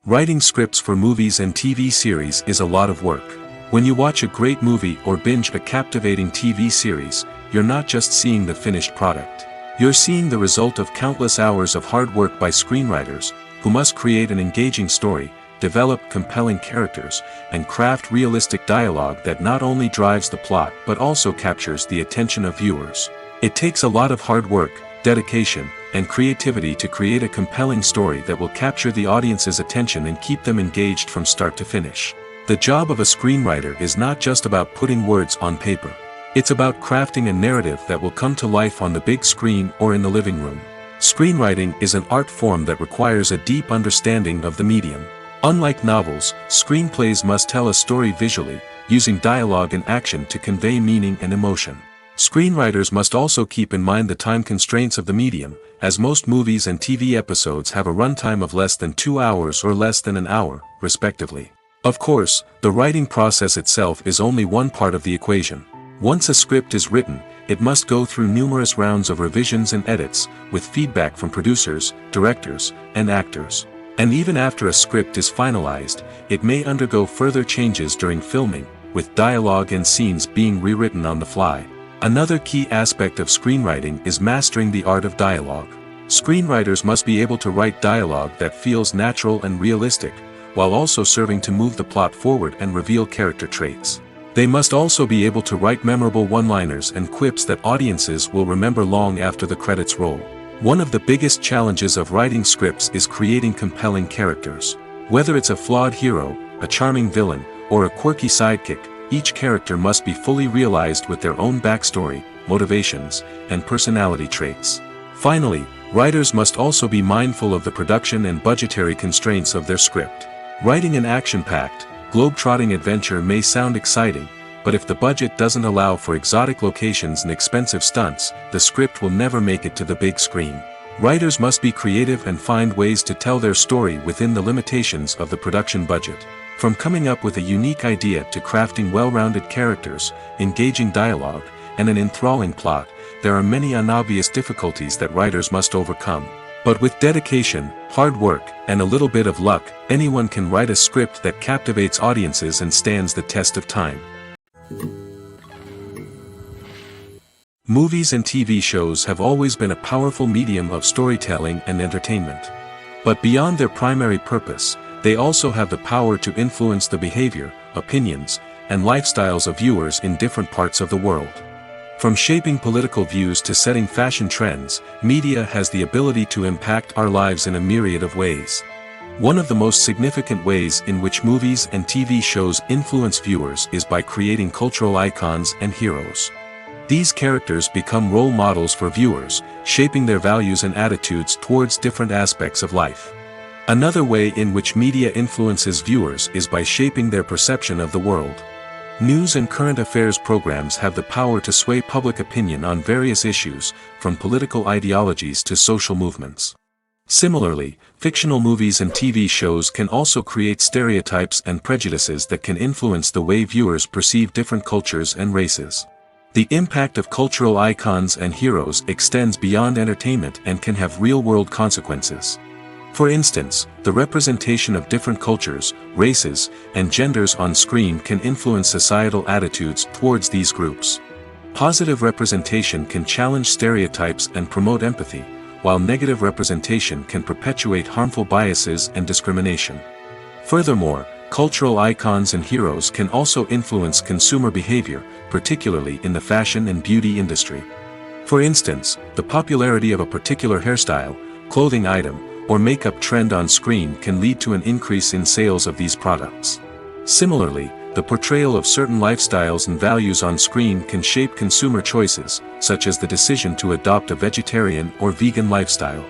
Writing scripts for movies and TV series is a lot of work. When you watch a great movie or binge a captivating TV series, you're not just seeing the finished product. You're seeing the result of countless hours of hard work by screenwriters, who must create an engaging story, develop compelling characters, and craft realistic dialogue that not only drives the plot but also captures the attention of viewers. It takes a lot of hard work, dedication, and creativity to create a compelling story that will capture the audience's attention and keep them engaged from start to finish. The job of a screenwriter is not just about putting words on paper. It's about crafting a narrative that will come to life on the big screen or in the living room. Screenwriting is an art form that requires a deep understanding of the medium. Unlike novels, screenplays must tell a story visually, using dialogue and action to convey meaning and emotion. Screenwriters must also keep in mind the time constraints of the medium, as most movies and TV episodes have a runtime of less than 2 hours or less than an hour, respectively. Of course, the writing process itself is only one part of the equation. Once a script is written, it must go through numerous rounds of revisions and edits, with feedback from producers, directors, and actors. And even after a script is finalized, it may undergo further changes during filming, with dialogue and scenes being rewritten on the fly. Another key aspect of screenwriting is mastering the art of dialogue. Screenwriters must be able to write dialogue that feels natural and realistic, while also serving to move the plot forward and reveal character traits. They must also be able to write memorable one-liners and quips that audiences will remember long after the credits roll. One of the biggest challenges of writing scripts is creating compelling characters. Whether it's a flawed hero, a charming villain, or a quirky sidekick, each character must be fully realized with their own backstory, motivations, and personality traits. Finally, writers must also be mindful of the production and budgetary constraints of their script. Writing an action-packed, globe-trotting adventure may sound exciting, but if the budget doesn't allow for exotic locations and expensive stunts, the script will never make it to the big screen. Writers must be creative and find ways to tell their story within the limitations of the production budget. From coming up with a unique idea to crafting well-rounded characters, engaging dialogue, and an enthralling plot, there are many unobvious difficulties that writers must overcome. But with dedication, hard work, and a little bit of luck, anyone can write a script that captivates audiences and stands the test of time. Movies and TV shows have always been a powerful medium of storytelling and entertainment. But beyond their primary purpose, they also have the power to influence the behavior, opinions, and lifestyles of viewers in different parts of the world. From shaping political views to setting fashion trends, media has the ability to impact our lives in a myriad of ways. One of the most significant ways in which movies and TV shows influence viewers is by creating cultural icons and heroes. These characters become role models for viewers, shaping their values and attitudes towards different aspects of life. Another way in which media influences viewers is by shaping their perception of the world. News and current affairs programs have the power to sway public opinion on various issues, from political ideologies to social movements. Similarly, fictional movies and TV shows can also create stereotypes and prejudices that can influence the way viewers perceive different cultures and races. The impact of cultural icons and heroes extends beyond entertainment and can have real-world consequences. For instance, the representation of different cultures, races, and genders on screen can influence societal attitudes towards these groups. Positive representation can challenge stereotypes and promote empathy, while negative representation can perpetuate harmful biases and discrimination. Furthermore, Cultural icons and heroes can also influence consumer behavior, particularly in the fashion and beauty industry. For instance, the popularity of a particular hairstyle, clothing item, or makeup trend on screen can lead to an increase in sales of these products. Similarly, the portrayal of certain lifestyles and values on screen can shape consumer choices, such as the decision to adopt a vegetarian or vegan lifestyle.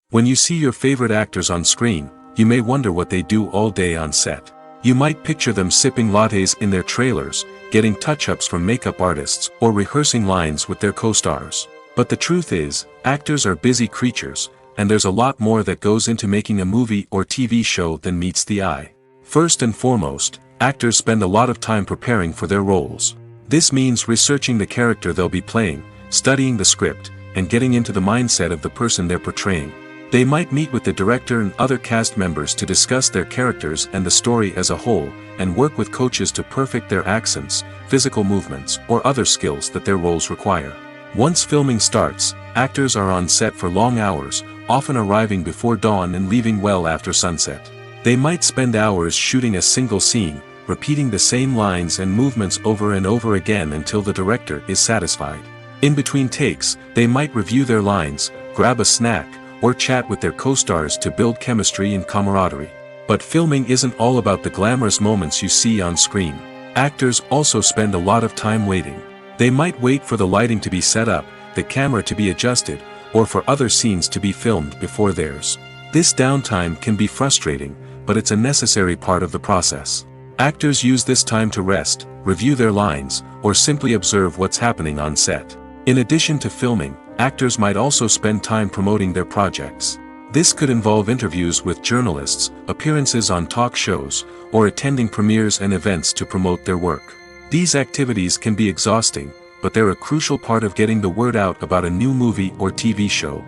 When you see your favorite actors on screen, you may wonder what they do all day on set. You might picture them sipping lattes in their trailers, getting touch-ups from makeup artists, or rehearsing lines with their co-stars. But the truth is, actors are busy creatures, and there's a lot more that goes into making a movie or TV show than meets the eye. First and foremost, actors spend a lot of time preparing for their roles. This means researching the character they'll be playing, studying the script, and getting into the mindset of the person they're portraying. They might meet with the director and other cast members to discuss their characters and the story as a whole, and work with coaches to perfect their accents, physical movements, or other skills that their roles require. Once filming starts, actors are on set for long hours, often arriving before dawn and leaving well after sunset. They might spend hours shooting a single scene, repeating the same lines and movements over and over again until the director is satisfied. In between takes, they might review their lines, grab a snack, or chat with their co-stars to build chemistry and camaraderie. But filming isn't all about the glamorous moments you see on screen. Actors also spend a lot of time waiting. They might wait for the lighting to be set up, the camera to be adjusted, or for other scenes to be filmed before theirs. This downtime can be frustrating, but it's a necessary part of the process. Actors use this time to rest, review their lines, or simply observe what's happening on set. In addition to filming, actors might also spend time promoting their projects. This could involve interviews with journalists, appearances on talk shows, or attending premieres and events to promote their work. These activities can be exhausting, but they're a crucial part of getting the word out about a new movie or TV show.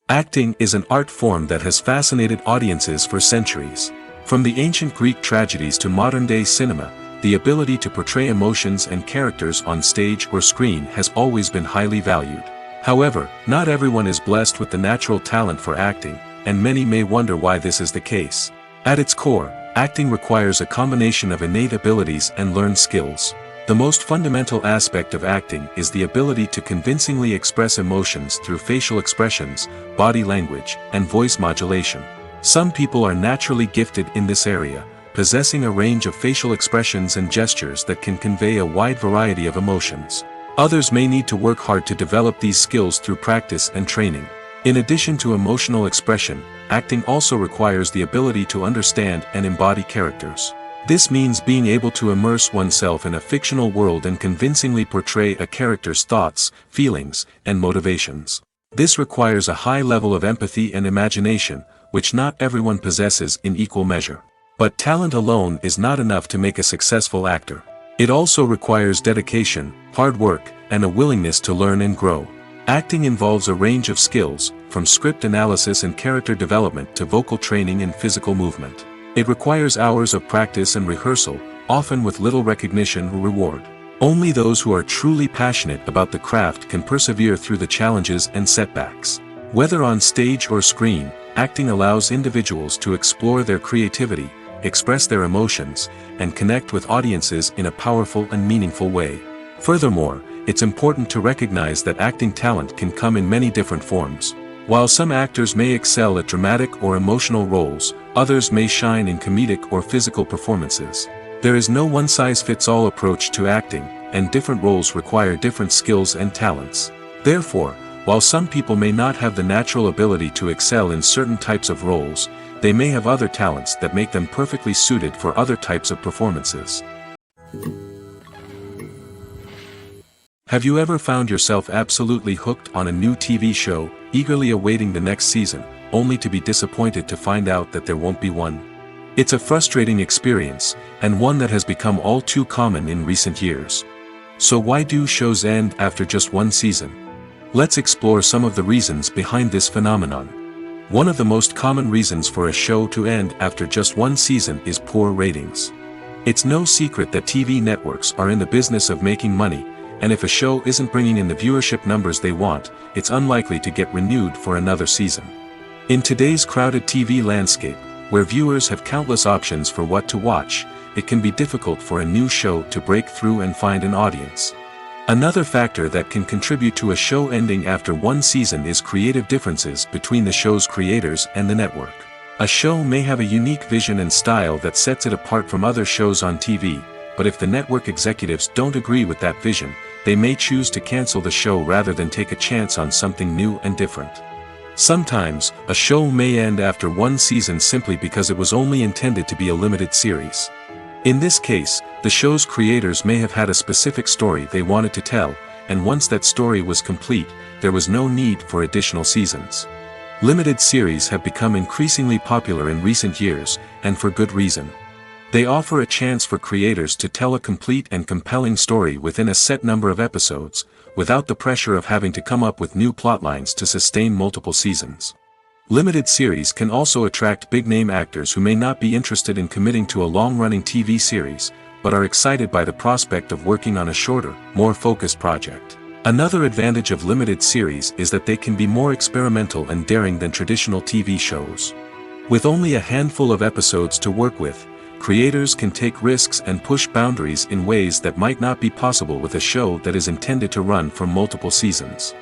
Acting is an art form that has fascinated audiences for centuries. From the ancient Greek tragedies to modern-day cinema, the ability to portray emotions and characters on stage or screen has always been highly valued. However, not everyone is blessed with the natural talent for acting, and many may wonder why this is the case. At its core, acting requires a combination of innate abilities and learned skills. The most fundamental aspect of acting is the ability to convincingly express emotions through facial expressions, body language, and voice modulation. Some people are naturally gifted in this area, possessing a range of facial expressions and gestures that can convey a wide variety of emotions. Others may need to work hard to develop these skills through practice and training. In addition to emotional expression, acting also requires the ability to understand and embody characters. This means being able to immerse oneself in a fictional world and convincingly portray a character's thoughts, feelings, and motivations. This requires a high level of empathy and imagination, which not everyone possesses in equal measure. But talent alone is not enough to make a successful actor. It also requires dedication, hard work, and a willingness to learn and grow. Acting involves a range of skills, from script analysis and character development to vocal training and physical movement. It requires hours of practice and rehearsal, often with little recognition or reward. Only those who are truly passionate about the craft can persevere through the challenges and setbacks. Whether on stage or screen, acting allows individuals to explore their creativity, express their emotions, and connect with audiences in a powerful and meaningful way. Furthermore, it's important to recognize that acting talent can come in many different forms. While some actors may excel at dramatic or emotional roles, others may shine in comedic or physical performances. There is no one-size-fits-all approach to acting, and different roles require different skills and talents. Therefore, while some people may not have the natural ability to excel in certain types of roles, they may have other talents that make them perfectly suited for other types of performances. Have you ever found yourself absolutely hooked on a new TV show, eagerly awaiting the next season, only to be disappointed to find out that there won't be one? It's a frustrating experience, and one that has become all too common in recent years. So why do shows end after just one season? Let's explore some of the reasons behind this phenomenon. One of the most common reasons for a show to end after just one season is poor ratings. It's no secret that TV networks are in the business of making money, and if a show isn't bringing in the viewership numbers they want, it's unlikely to get renewed for another season. In today's crowded TV landscape, where viewers have countless options for what to watch, it can be difficult for a new show to break through and find an audience. Another factor that can contribute to a show ending after one season is creative differences between the show's creators and the network. A show may have a unique vision and style that sets it apart from other shows on TV, but if the network executives don't agree with that vision, they may choose to cancel the show rather than take a chance on something new and different. Sometimes, a show may end after one season simply because it was only intended to be a limited series. In this case, the show's creators may have had a specific story they wanted to tell, and once that story was complete, there was no need for additional seasons. Limited series have become increasingly popular in recent years, and for good reason. They offer a chance for creators to tell a complete and compelling story within a set number of episodes, without the pressure of having to come up with new plotlines to sustain multiple seasons. Limited series can also attract big-name actors who may not be interested in committing to a long-running TV series, but are excited by the prospect of working on a shorter, more focused project. Another advantage of limited series is that they can be more experimental and daring than traditional TV shows. With only a handful of episodes to work with, creators can take risks and push boundaries in ways that might not be possible with a show that is intended to run for multiple seasons.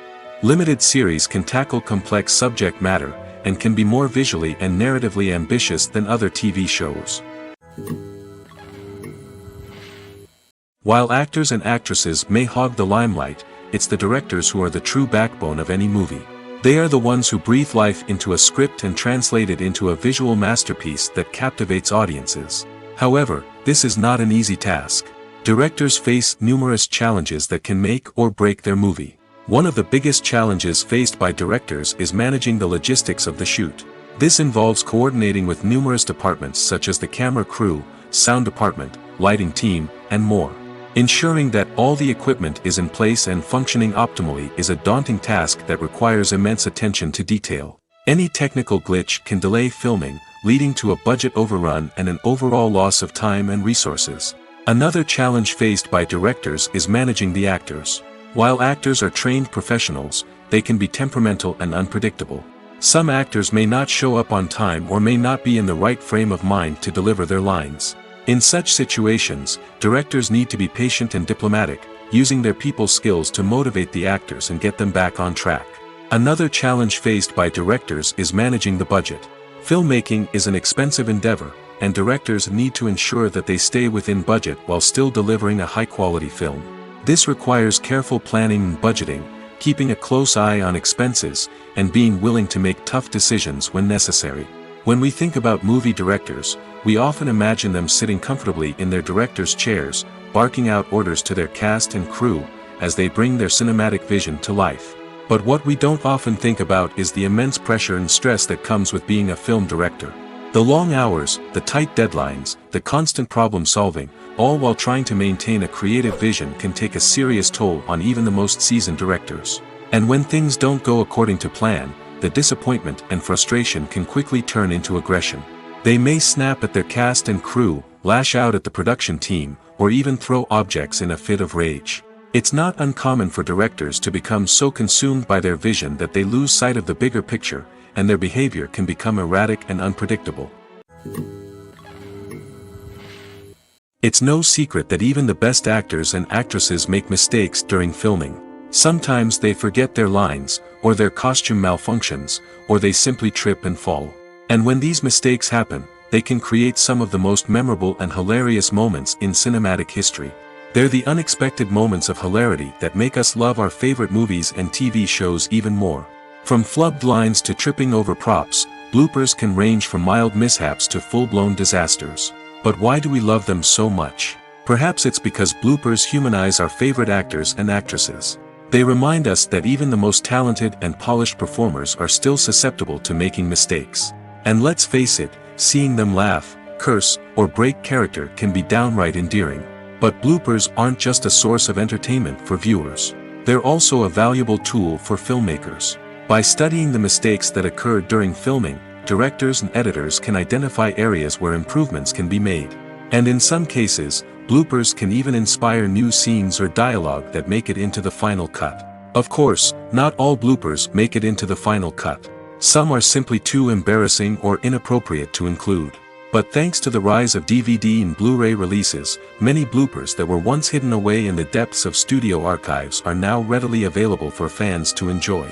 Limited series can tackle complex subject matter, and can be more visually and narratively ambitious than other TV shows. While actors and actresses may hog the limelight, it's the directors who are the true backbone of any movie. They are the ones who breathe life into a script and translate it into a visual masterpiece that captivates audiences. However, this is not an easy task. Directors face numerous challenges that can make or break their movie. One of the biggest challenges faced by directors is managing the logistics of the shoot. This involves coordinating with numerous departments such as the camera crew, sound department, lighting team, and more. Ensuring that all the equipment is in place and functioning optimally is a daunting task that requires immense attention to detail. Any technical glitch can delay filming, leading to a budget overrun and an overall loss of time and resources. Another challenge faced by directors is managing the actors. While actors are trained professionals, they can be temperamental and unpredictable. Some actors may not show up on time or may not be in the right frame of mind to deliver their lines. In such situations, directors need to be patient and diplomatic, using their people skills to motivate the actors and get them back on track. Another challenge faced by directors is managing the budget. Filmmaking is an expensive endeavor, and directors need to ensure that they stay within budget while still delivering a high-quality film. This requires careful planning and budgeting, keeping a close eye on expenses, and being willing to make tough decisions when necessary. When we think about movie directors, we often imagine them sitting comfortably in their director's chairs, barking out orders to their cast and crew, as they bring their cinematic vision to life. But what we don't often think about is the immense pressure and stress that comes with being a film director. The long hours, the tight deadlines, the constant problem solving, all while trying to maintain a creative vision can take a serious toll on even the most seasoned directors. And when things don't go according to plan, the disappointment and frustration can quickly turn into aggression. They may snap at their cast and crew, lash out at the production team, or even throw objects in a fit of rage. It's not uncommon for directors to become so consumed by their vision that they lose sight of the bigger picture, and their behavior can become erratic and unpredictable. It's no secret that even the best actors and actresses make mistakes during filming. Sometimes they forget their lines, or their costume malfunctions, or they simply trip and fall. And when these mistakes happen, they can create some of the most memorable and hilarious moments in cinematic history. They're the unexpected moments of hilarity that make us love our favorite movies and TV shows even more. From flubbed lines to tripping over props, bloopers can range from mild mishaps to full-blown disasters. But why do we love them so much? Perhaps it's because bloopers humanize our favorite actors and actresses. They remind us that even the most talented and polished performers are still susceptible to making mistakes. And let's face it, seeing them laugh, curse, or break character can be downright endearing. But bloopers aren't just a source of entertainment for viewers. They're also a valuable tool for filmmakers. By studying the mistakes that occur during filming, directors and editors can identify areas where improvements can be made. And in some cases, bloopers can even inspire new scenes or dialogue that make it into the final cut. Of course, not all bloopers make it into the final cut. Some are simply too embarrassing or inappropriate to include. But thanks to the rise of DVD and Blu-ray releases, many bloopers that were once hidden away in the depths of studio archives are now readily available for fans to enjoy.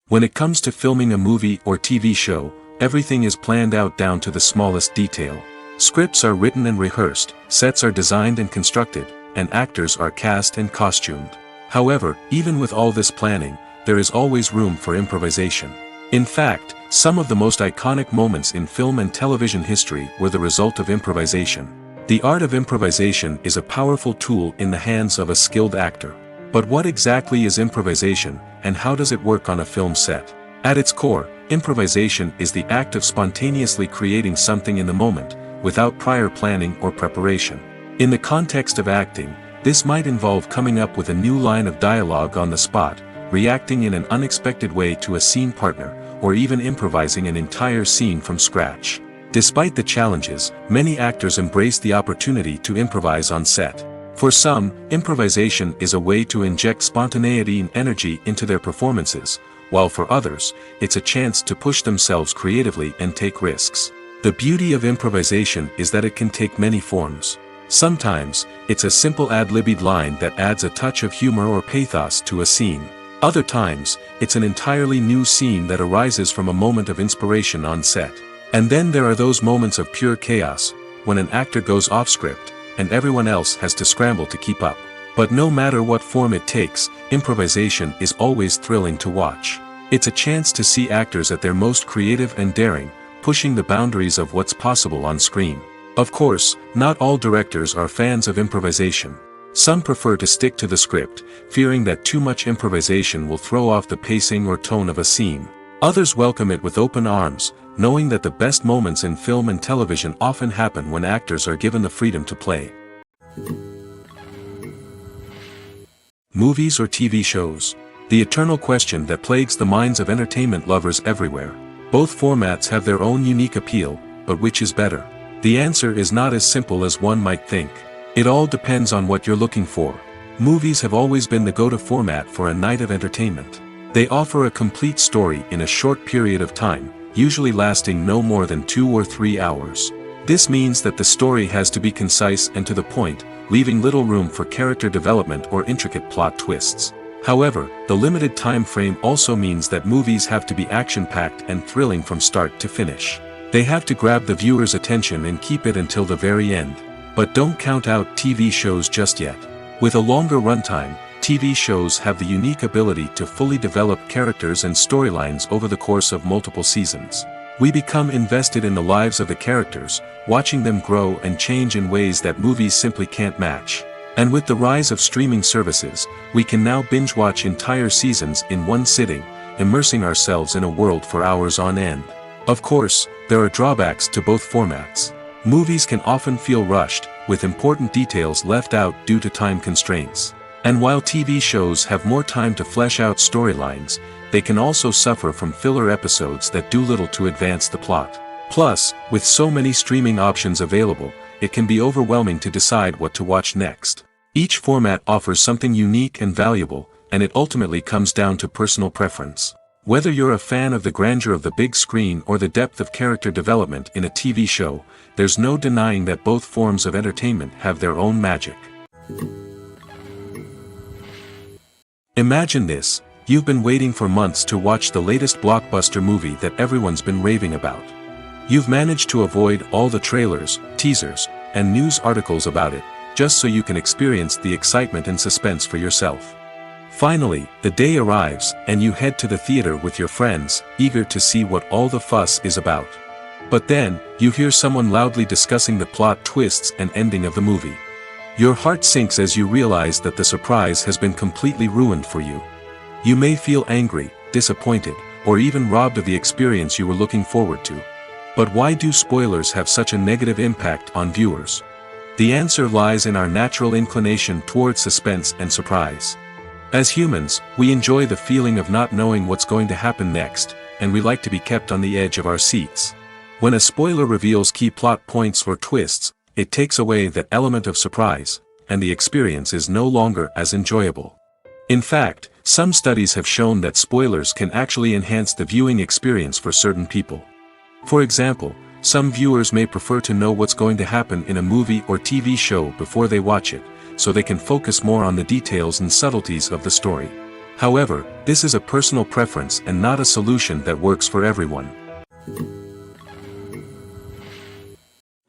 When it comes to filming a movie or TV show, everything is planned out down to the smallest detail. Scripts are written and rehearsed, sets are designed and constructed, and actors are cast and costumed. However, even with all this planning, there is always room for improvisation. In fact, some of the most iconic moments in film and television history were the result of improvisation. The art of improvisation is a powerful tool in the hands of a skilled actor. But what exactly is improvisation, and how does it work on a film set? At its core, improvisation is the act of spontaneously creating something in the moment, without prior planning or preparation. In the context of acting, this might involve coming up with a new line of dialogue on the spot, reacting in an unexpected way to a scene partner, or even improvising an entire scene from scratch. Despite the challenges, many actors embrace the opportunity to improvise on set. For some, improvisation is a way to inject spontaneity and energy into their performances, while for others, it's a chance to push themselves creatively and take risks. The beauty of improvisation is that it can take many forms. Sometimes, it's a simple ad-libbed line that adds a touch of humor or pathos to a scene. Other times, it's an entirely new scene that arises from a moment of inspiration on set. And then there are those moments of pure chaos, when an actor goes off script, and everyone else has to scramble to keep up. But no matter what form it takes, improvisation is always thrilling to watch. It's a chance to see actors at their most creative and daring, pushing the boundaries of what's possible on screen. Of course, not all directors are fans of improvisation. Some prefer to stick to the script, fearing that too much improvisation will throw off the pacing or tone of a scene. Others welcome it with open arms, knowing that the best moments in film and television often happen when actors are given the freedom to play. Movies or TV shows? The eternal question that plagues the minds of entertainment lovers everywhere. Both formats have their own unique appeal, but which is better? The answer is not as simple as one might think. It all depends on what you're looking for. Movies have always been the go-to format for a night of entertainment. They offer a complete story in a short period of time, usually lasting no more than 2 or 3 hours. This means that the story has to be concise and to the point, leaving little room for character development or intricate plot twists. However, the limited time frame also means that movies have to be action-packed and thrilling from start to finish. They have to grab the viewer's attention and keep it until the very end. But don't count out TV shows just yet. With a longer runtime, TV shows have the unique ability to fully develop characters and storylines over the course of multiple seasons. We become invested in the lives of the characters, watching them grow and change in ways that movies simply can't match. And with the rise of streaming services, we can now binge-watch entire seasons in one sitting, immersing ourselves in a world for hours on end. Of course, there are drawbacks to both formats. Movies can often feel rushed, with important details left out due to time constraints. And while TV shows have more time to flesh out storylines, they can also suffer from filler episodes that do little to advance the plot. Plus, with so many streaming options available, it can be overwhelming to decide what to watch next. Each format offers something unique and valuable, and it ultimately comes down to personal preference. Whether you're a fan of the grandeur of the big screen or the depth of character development in a TV show, there's no denying that both forms of entertainment have their own magic. Imagine this: you've been waiting for months to watch the latest blockbuster movie that everyone's been raving about. You've managed to avoid all the trailers, teasers, and news articles about it, just so you can experience the excitement and suspense for yourself. Finally, the day arrives, and you head to the theater with your friends, eager to see what all the fuss is about. But then, you hear someone loudly discussing the plot twists and ending of the movie. Your heart sinks as you realize that the surprise has been completely ruined for you. You may feel angry, disappointed, or even robbed of the experience you were looking forward to. But why do spoilers have such a negative impact on viewers? The answer lies in our natural inclination towards suspense and surprise. As humans, we enjoy the feeling of not knowing what's going to happen next, and we like to be kept on the edge of our seats. When a spoiler reveals key plot points or twists, it takes away that element of surprise, and the experience is no longer as enjoyable. In fact, some studies have shown that spoilers can actually enhance the viewing experience for certain people. For example, some viewers may prefer to know what's going to happen in a movie or TV show before they watch it, so they can focus more on the details and subtleties of the story. However, this is a personal preference and not a solution that works for everyone.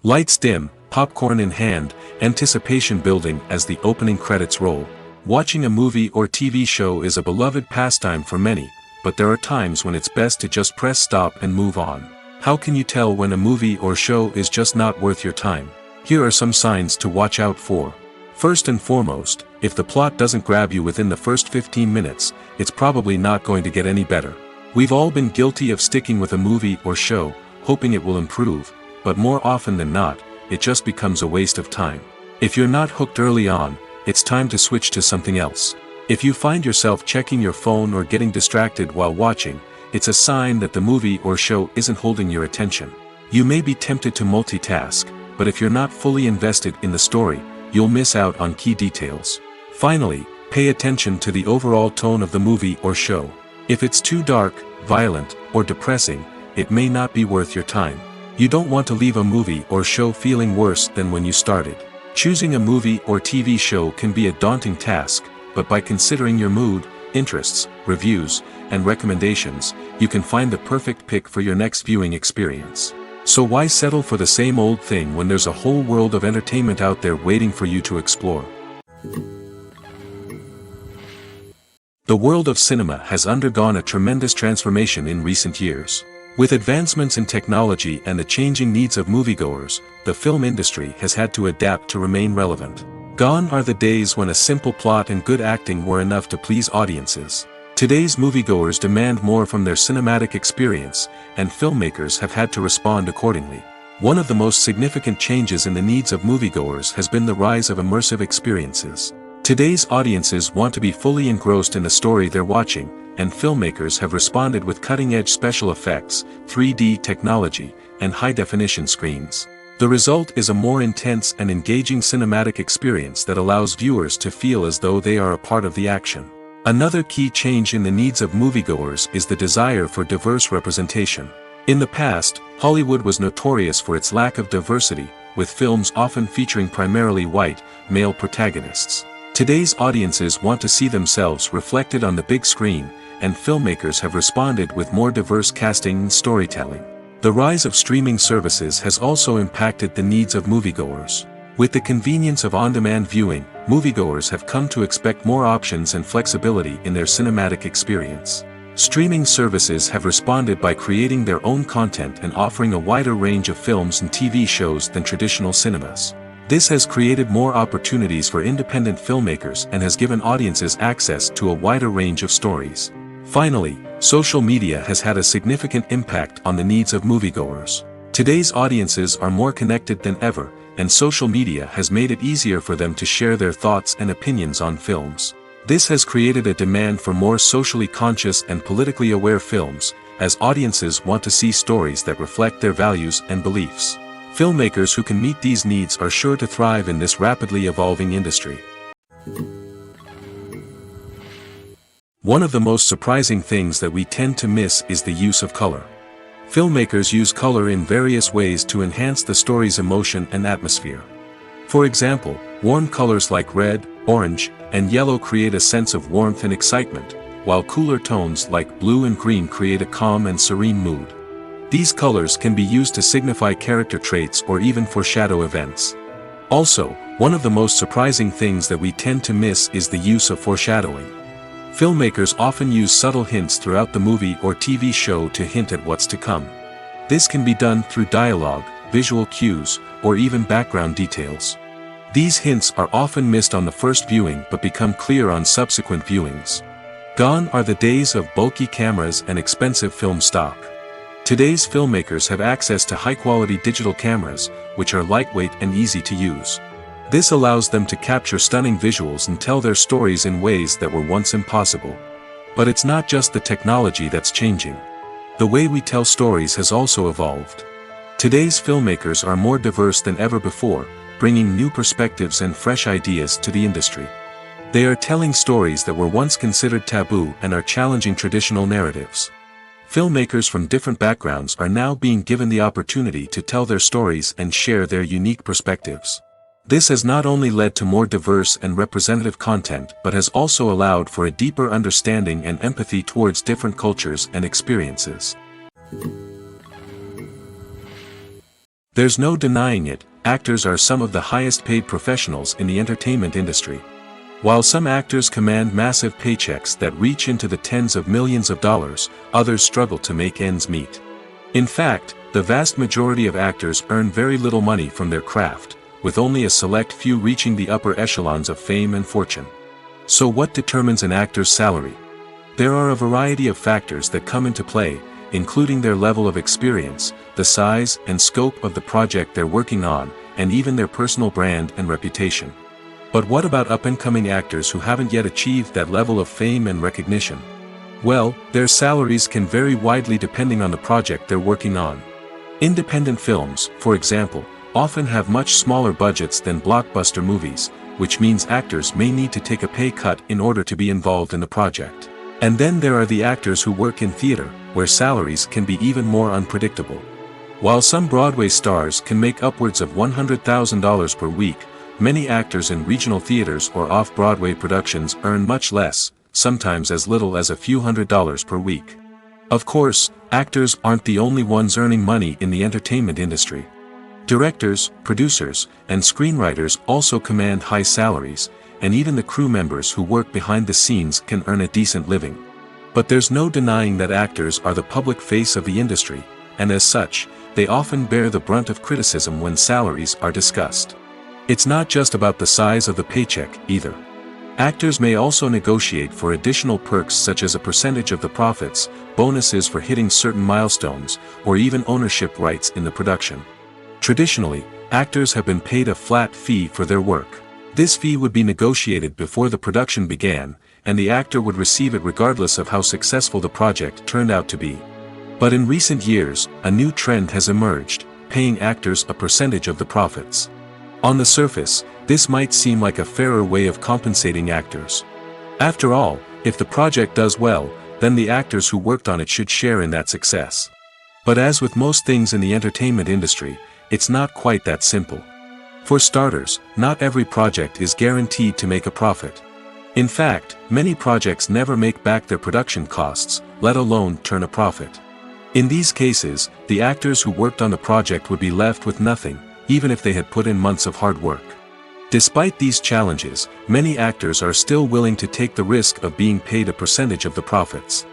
Lights dim, popcorn in hand, anticipation building as the opening credits roll. Watching a movie or TV show is a beloved pastime for many, but there are times when it's best to just press stop and move on. How can you tell when a movie or show is just not worth your time? Here are some signs to watch out for. First and foremost, if the plot doesn't grab you within the first 15 minutes, it's probably not going to get any better. We've all been guilty of sticking with a movie or show, hoping it will improve, but more often than not, it just becomes a waste of time. If you're not hooked early on, it's time to switch to something else. If you find yourself checking your phone or getting distracted while watching, it's a sign that the movie or show isn't holding your attention. You may be tempted to multitask, but if you're not fully invested in the story, you'll miss out on key details. Finally, pay attention to the overall tone of the movie or show. If it's too dark, violent, or depressing, it may not be worth your time. You don't want to leave a movie or show feeling worse than when you started. Choosing a movie or TV show can be a daunting task, but by considering your mood, interests, reviews, and recommendations, you can find the perfect pick for your next viewing experience. So why settle for the same old thing when there's a whole world of entertainment out there waiting for you to explore? The world of cinema has undergone a tremendous transformation in recent years. With advancements in technology and the changing needs of moviegoers, the film industry has had to adapt to remain relevant. Gone are the days when a simple plot and good acting were enough to please audiences. Today's moviegoers demand more from their cinematic experience, and filmmakers have had to respond accordingly. One of the most significant changes in the needs of moviegoers has been the rise of immersive experiences. Today's audiences want to be fully engrossed in the story they're watching, and filmmakers have responded with cutting-edge special effects, 3D technology, and high-definition screens. The result is a more intense and engaging cinematic experience that allows viewers to feel as though they are a part of the action. Another key change in the needs of moviegoers is the desire for diverse representation. In the past, Hollywood was notorious for its lack of diversity, with films often featuring primarily white, male protagonists. Today's audiences want to see themselves reflected on the big screen, and filmmakers have responded with more diverse casting and storytelling. The rise of streaming services has also impacted the needs of moviegoers. With the convenience of on-demand viewing, moviegoers have come to expect more options and flexibility in their cinematic experience. Streaming services have responded by creating their own content and offering a wider range of films and TV shows than traditional cinemas. This has created more opportunities for independent filmmakers and has given audiences access to a wider range of stories. Finally, social media has had a significant impact on the needs of moviegoers. Today's audiences are more connected than ever, and social media has made it easier for them to share their thoughts and opinions on films. This has created a demand for more socially conscious and politically aware films, as audiences want to see stories that reflect their values and beliefs. Filmmakers who can meet these needs are sure to thrive in this rapidly evolving industry. One of the most surprising things that we tend to miss is the use of color. Filmmakers use color in various ways to enhance the story's emotion and atmosphere. For example, warm colors like red, orange, and yellow create a sense of warmth and excitement, while cooler tones like blue and green create a calm and serene mood. These colors can be used to signify character traits or even foreshadow events. Also, one of the most surprising things that we tend to miss is the use of foreshadowing. Filmmakers often use subtle hints throughout the movie or TV show to hint at what's to come. This can be done through dialogue, visual cues, or even background details. These hints are often missed on the first viewing but become clear on subsequent viewings. Gone are the days of bulky cameras and expensive film stock. Today's filmmakers have access to high-quality digital cameras, which are lightweight and easy to use. This allows them to capture stunning visuals and tell their stories in ways that were once impossible. But it's not just the technology that's changing. The way we tell stories has also evolved. Today's filmmakers are more diverse than ever before, bringing new perspectives and fresh ideas to the industry. They are telling stories that were once considered taboo and are challenging traditional narratives. Filmmakers from different backgrounds are now being given the opportunity to tell their stories and share their unique perspectives. This has not only led to more diverse and representative content but has also allowed for a deeper understanding and empathy towards different cultures and experiences. There's no denying it, actors are some of the highest paid professionals in the entertainment industry. While some actors command massive paychecks that reach into the tens of millions of dollars, others struggle to make ends meet. In fact, the vast majority of actors earn very little money from their craft, with only a select few reaching the upper echelons of fame and fortune. So what determines an actor's salary? There are a variety of factors that come into play, including their level of experience, the size and scope of the project they're working on, and even their personal brand and reputation. But what about up-and-coming actors who haven't yet achieved that level of fame and recognition? Well, their salaries can vary widely depending on the project they're working on. Independent films, for example, often have much smaller budgets than blockbuster movies, which means actors may need to take a pay cut in order to be involved in the project. And then there are the actors who work in theater, where salaries can be even more unpredictable. While some Broadway stars can make upwards of $100,000 per week, many actors in regional theaters or off-Broadway productions earn much less, sometimes as little as a few $100s per week. Of course, actors aren't the only ones earning money in the entertainment industry. Directors, producers, and screenwriters also command high salaries, and even the crew members who work behind the scenes can earn a decent living. But there's no denying that actors are the public face of the industry, and as such, they often bear the brunt of criticism when salaries are discussed. It's not just about the size of the paycheck, either. Actors may also negotiate for additional perks such as a percentage of the profits, bonuses for hitting certain milestones, or even ownership rights in the production. Traditionally, actors have been paid a flat fee for their work. This fee would be negotiated before the production began, and the actor would receive it regardless of how successful the project turned out to be. But in recent years, a new trend has emerged, paying actors a percentage of the profits. On the surface, this might seem like a fairer way of compensating actors. After all, if the project does well, then the actors who worked on it should share in that success. But as with most things in the entertainment industry, it's not quite that simple. For starters, not every project is guaranteed to make a profit. In fact, many projects never make back their production costs, let alone turn a profit. In these cases, the actors who worked on the project would be left with nothing, even if they had put in months of hard work. Despite these challenges, many actors are still willing to take the risk of being paid a percentage of the profits.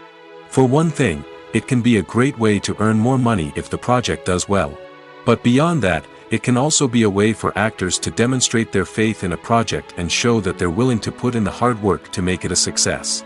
For one thing, it can be a great way to earn more money if the project does well. But beyond that, it can also be a way for actors to demonstrate their faith in a project and show that they're willing to put in the hard work to make it a success.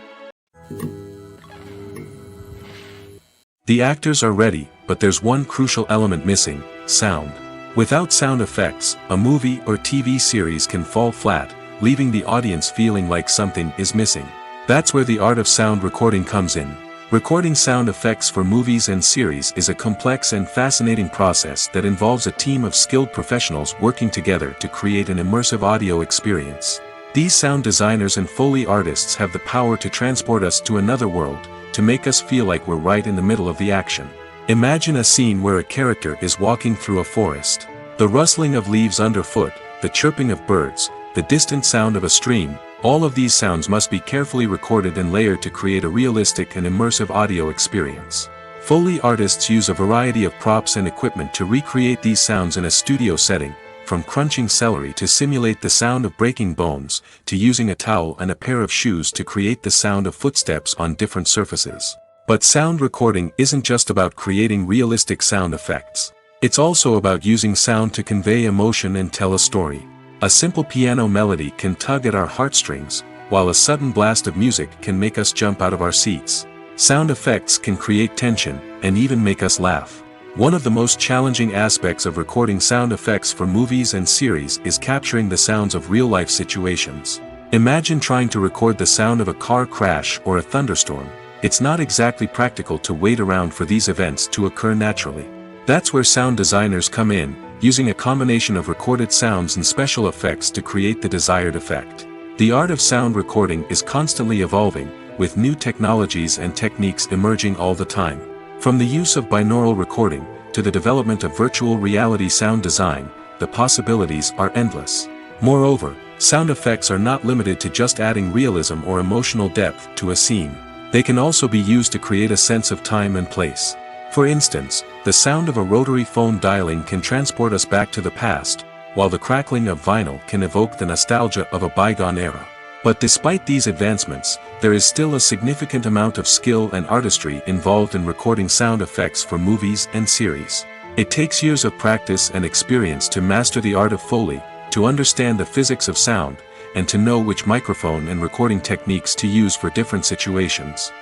The actors are ready, but there's one crucial element missing: sound. Without sound effects, a movie or TV series can fall flat, leaving the audience feeling like something is missing. That's where the art of sound recording comes in. Recording sound effects for movies and series is a complex and fascinating process that involves a team of skilled professionals working together to create an immersive audio experience. These sound designers and Foley artists have the power to transport us to another world, to make us feel like we're right in the middle of the action. Imagine a scene where a character is walking through a forest. The rustling of leaves underfoot, the chirping of birds, the distant sound of a stream, all of these sounds must be carefully recorded and layered to create a realistic and immersive audio experience. Foley artists use a variety of props and equipment to recreate these sounds in a studio setting, from crunching celery to simulate the sound of breaking bones, to using a towel and a pair of shoes to create the sound of footsteps on different surfaces. But sound recording isn't just about creating realistic sound effects. It's also about using sound to convey emotion and tell a story. A simple piano melody can tug at our heartstrings, while a sudden blast of music can make us jump out of our seats. Sound effects can create tension, and even make us laugh. One of the most challenging aspects of recording sound effects for movies and series is capturing the sounds of real-life situations. Imagine trying to record the sound of a car crash or a thunderstorm. It's not exactly practical to wait around for these events to occur naturally. That's where sound designers come in, using a combination of recorded sounds and special effects to create the desired effect. The art of sound recording is constantly evolving, with new technologies and techniques emerging all the time. From the use of binaural recording, to the development of virtual reality sound design, the possibilities are endless. Moreover, sound effects are not limited to just adding realism or emotional depth to a scene. They can also be used to create a sense of time and place. For instance, the sound of a rotary phone dialing can transport us back to the past, while the crackling of vinyl can evoke the nostalgia of a bygone era. But despite these advancements, there is still a significant amount of skill and artistry involved in recording sound effects for movies and series. It takes years of practice and experience to master the art of Foley, to understand the physics of sound, and to know which microphone and recording techniques to use for different situations.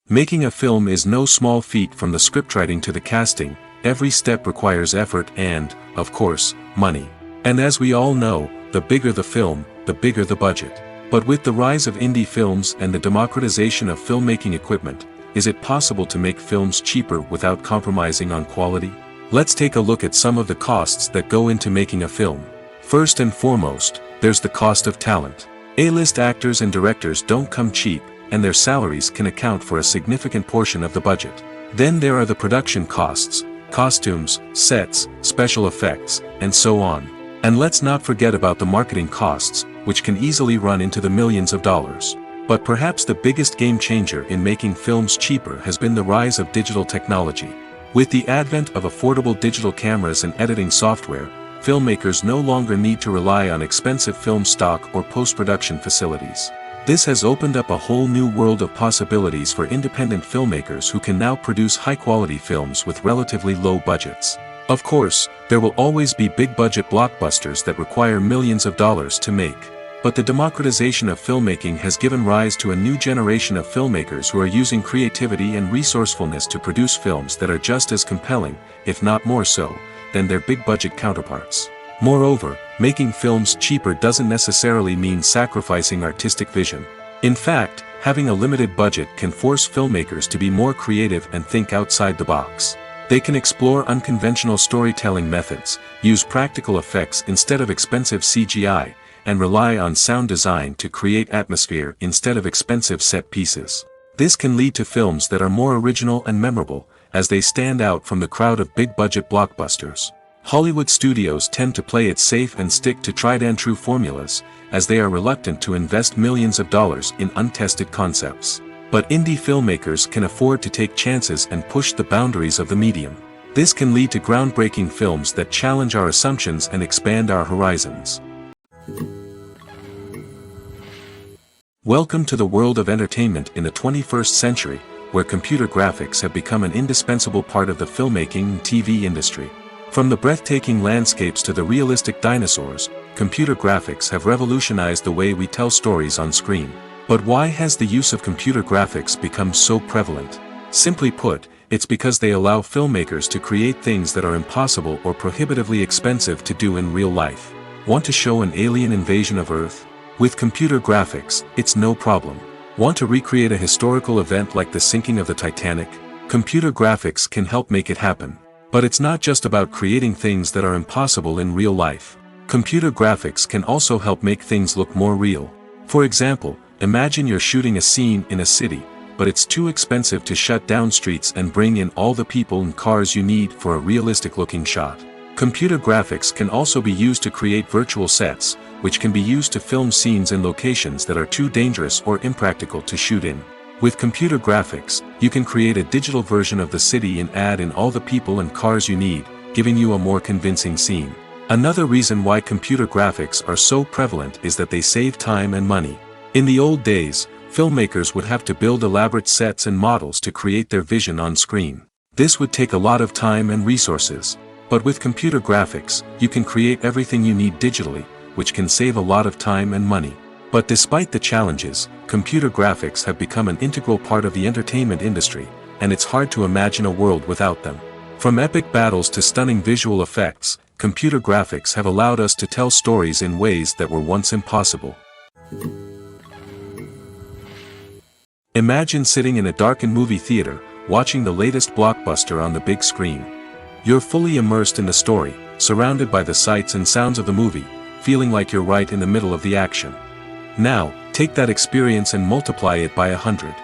Making a film is no small feat. From the scriptwriting to the casting, every step requires effort and, of course, money. And as we all know, the bigger the film, the bigger the budget. But with the rise of indie films and the democratization of filmmaking equipment, is it possible to make films cheaper without compromising on quality? Let's take a look at some of the costs that go into making a film. First and foremost, there's the cost of talent. A-list actors and directors don't come cheap, and their salaries can account for a significant portion of the budget. Then there are the production costs, costumes, sets, special effects, and so on. And let's not forget about the marketing costs, which can easily run into the millions of dollars. But perhaps the biggest game changer in making films cheaper has been the rise of digital technology. With the advent of affordable digital cameras and editing software, filmmakers no longer need to rely on expensive film stock or post-production facilities. This has opened up a whole new world of possibilities for independent filmmakers who can now produce high-quality films with relatively low budgets. Of course, there will always be big-budget blockbusters that require millions of dollars to make. But the democratization of filmmaking has given rise to a new generation of filmmakers who are using creativity and resourcefulness to produce films that are just as compelling, if not more so, than their big-budget counterparts. Moreover, making films cheaper doesn't necessarily mean sacrificing artistic vision. In fact, having a limited budget can force filmmakers to be more creative and think outside the box. They can explore unconventional storytelling methods, use practical effects instead of expensive CGI, and rely on sound design to create atmosphere instead of expensive set pieces. This can lead to films that are more original and memorable, as they stand out from the crowd of big-budget blockbusters. Hollywood studios tend to play it safe and stick to tried-and-true formulas, as they are reluctant to invest millions of dollars in untested concepts. But indie filmmakers can afford to take chances and push the boundaries of the medium. This can lead to groundbreaking films that challenge our assumptions and expand our horizons. Welcome to the world of entertainment in the 21st century, where computer graphics have become an indispensable part of the filmmaking and TV industry. From the breathtaking landscapes to the realistic dinosaurs, computer graphics have revolutionized the way we tell stories on screen. But why has the use of computer graphics become so prevalent? Simply put, it's because they allow filmmakers to create things that are impossible or prohibitively expensive to do in real life. Want to show an alien invasion of Earth? With computer graphics, it's no problem. Want to recreate a historical event like the sinking of the Titanic? Computer graphics can help make it happen. But it's not just about creating things that are impossible in real life. Computer graphics can also help make things look more real. For example, imagine you're shooting a scene in a city, but it's too expensive to shut down streets and bring in all the people and cars you need for a realistic-looking shot. Computer graphics can also be used to create virtual sets, which can be used to film scenes in locations that are too dangerous or impractical to shoot in. With computer graphics, you can create a digital version of the city and add in all the people and cars you need, giving you a more convincing scene. Another reason why computer graphics are so prevalent is that they save time and money. In the old days, filmmakers would have to build elaborate sets and models to create their vision on screen. This would take a lot of time and resources. But with computer graphics, you can create everything you need digitally, which can save a lot of time and money. But despite the challenges, computer graphics have become an integral part of the entertainment industry, and it's hard to imagine a world without them. From epic battles to stunning visual effects, computer graphics have allowed us to tell stories in ways that were once impossible. Imagine sitting in a darkened movie theater, watching the latest blockbuster on the big screen. You're fully immersed in the story, surrounded by the sights and sounds of the movie, feeling like you're right in the middle of the action. Now, take that experience and multiply it by 100.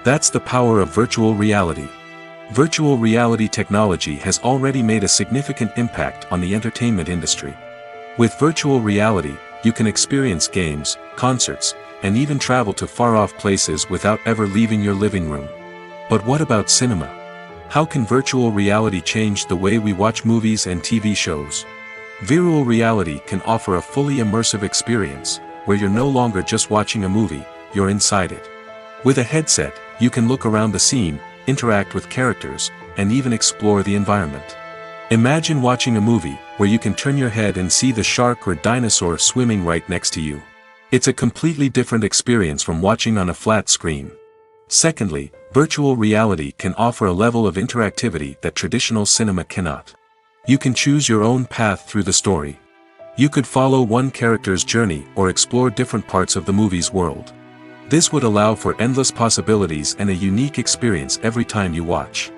That's the power of virtual reality. Virtual reality technology has already made a significant impact on the entertainment industry. With virtual reality, you can experience games, concerts, and even travel to far-off places without ever leaving your living room. But what about cinema? How can virtual reality change the way we watch movies and TV shows? Virtual reality can offer a fully immersive experience, where you're no longer just watching a movie, you're inside it. With a headset, you can look around the scene, interact with characters, and even explore the environment. Imagine watching a movie where you can turn your head and see the shark or dinosaur swimming right next to you. It's a completely different experience from watching on a flat screen. Secondly, virtual reality can offer a level of interactivity that traditional cinema cannot. You can choose your own path through the story. You could follow one character's journey or explore different parts of the movie's world. This would allow for endless possibilities and a unique experience every time you watch.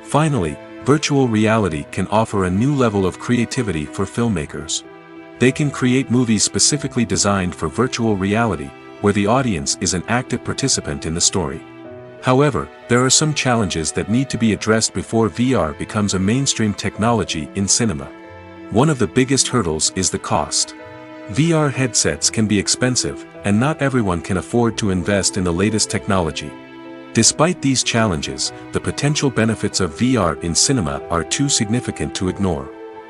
Finally, virtual reality can offer a new level of creativity for filmmakers. They can create movies specifically designed for virtual reality, where the audience is an active participant in the story. However, there are some challenges that need to be addressed before VR becomes a mainstream technology in cinema. One of the biggest hurdles is the cost. VR headsets can be expensive, and not everyone can afford to invest in the latest technology. Despite these challenges, the potential benefits of VR in cinema are too significant to ignore.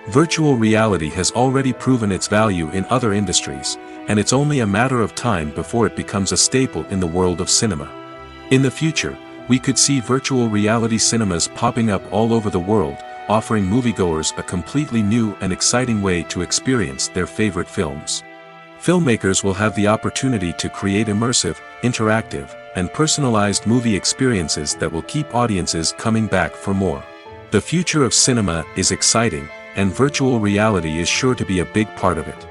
Virtual reality has already proven its value in other industries, and it's only a matter of time before it becomes a staple in the world of cinema. In the future, we could see virtual reality cinemas popping up all over the world, offering moviegoers a completely new and exciting way to experience their favorite films. Filmmakers will have the opportunity to create immersive, interactive, and personalized movie experiences that will keep audiences coming back for more. The future of cinema is exciting, and virtual reality is sure to be a big part of it.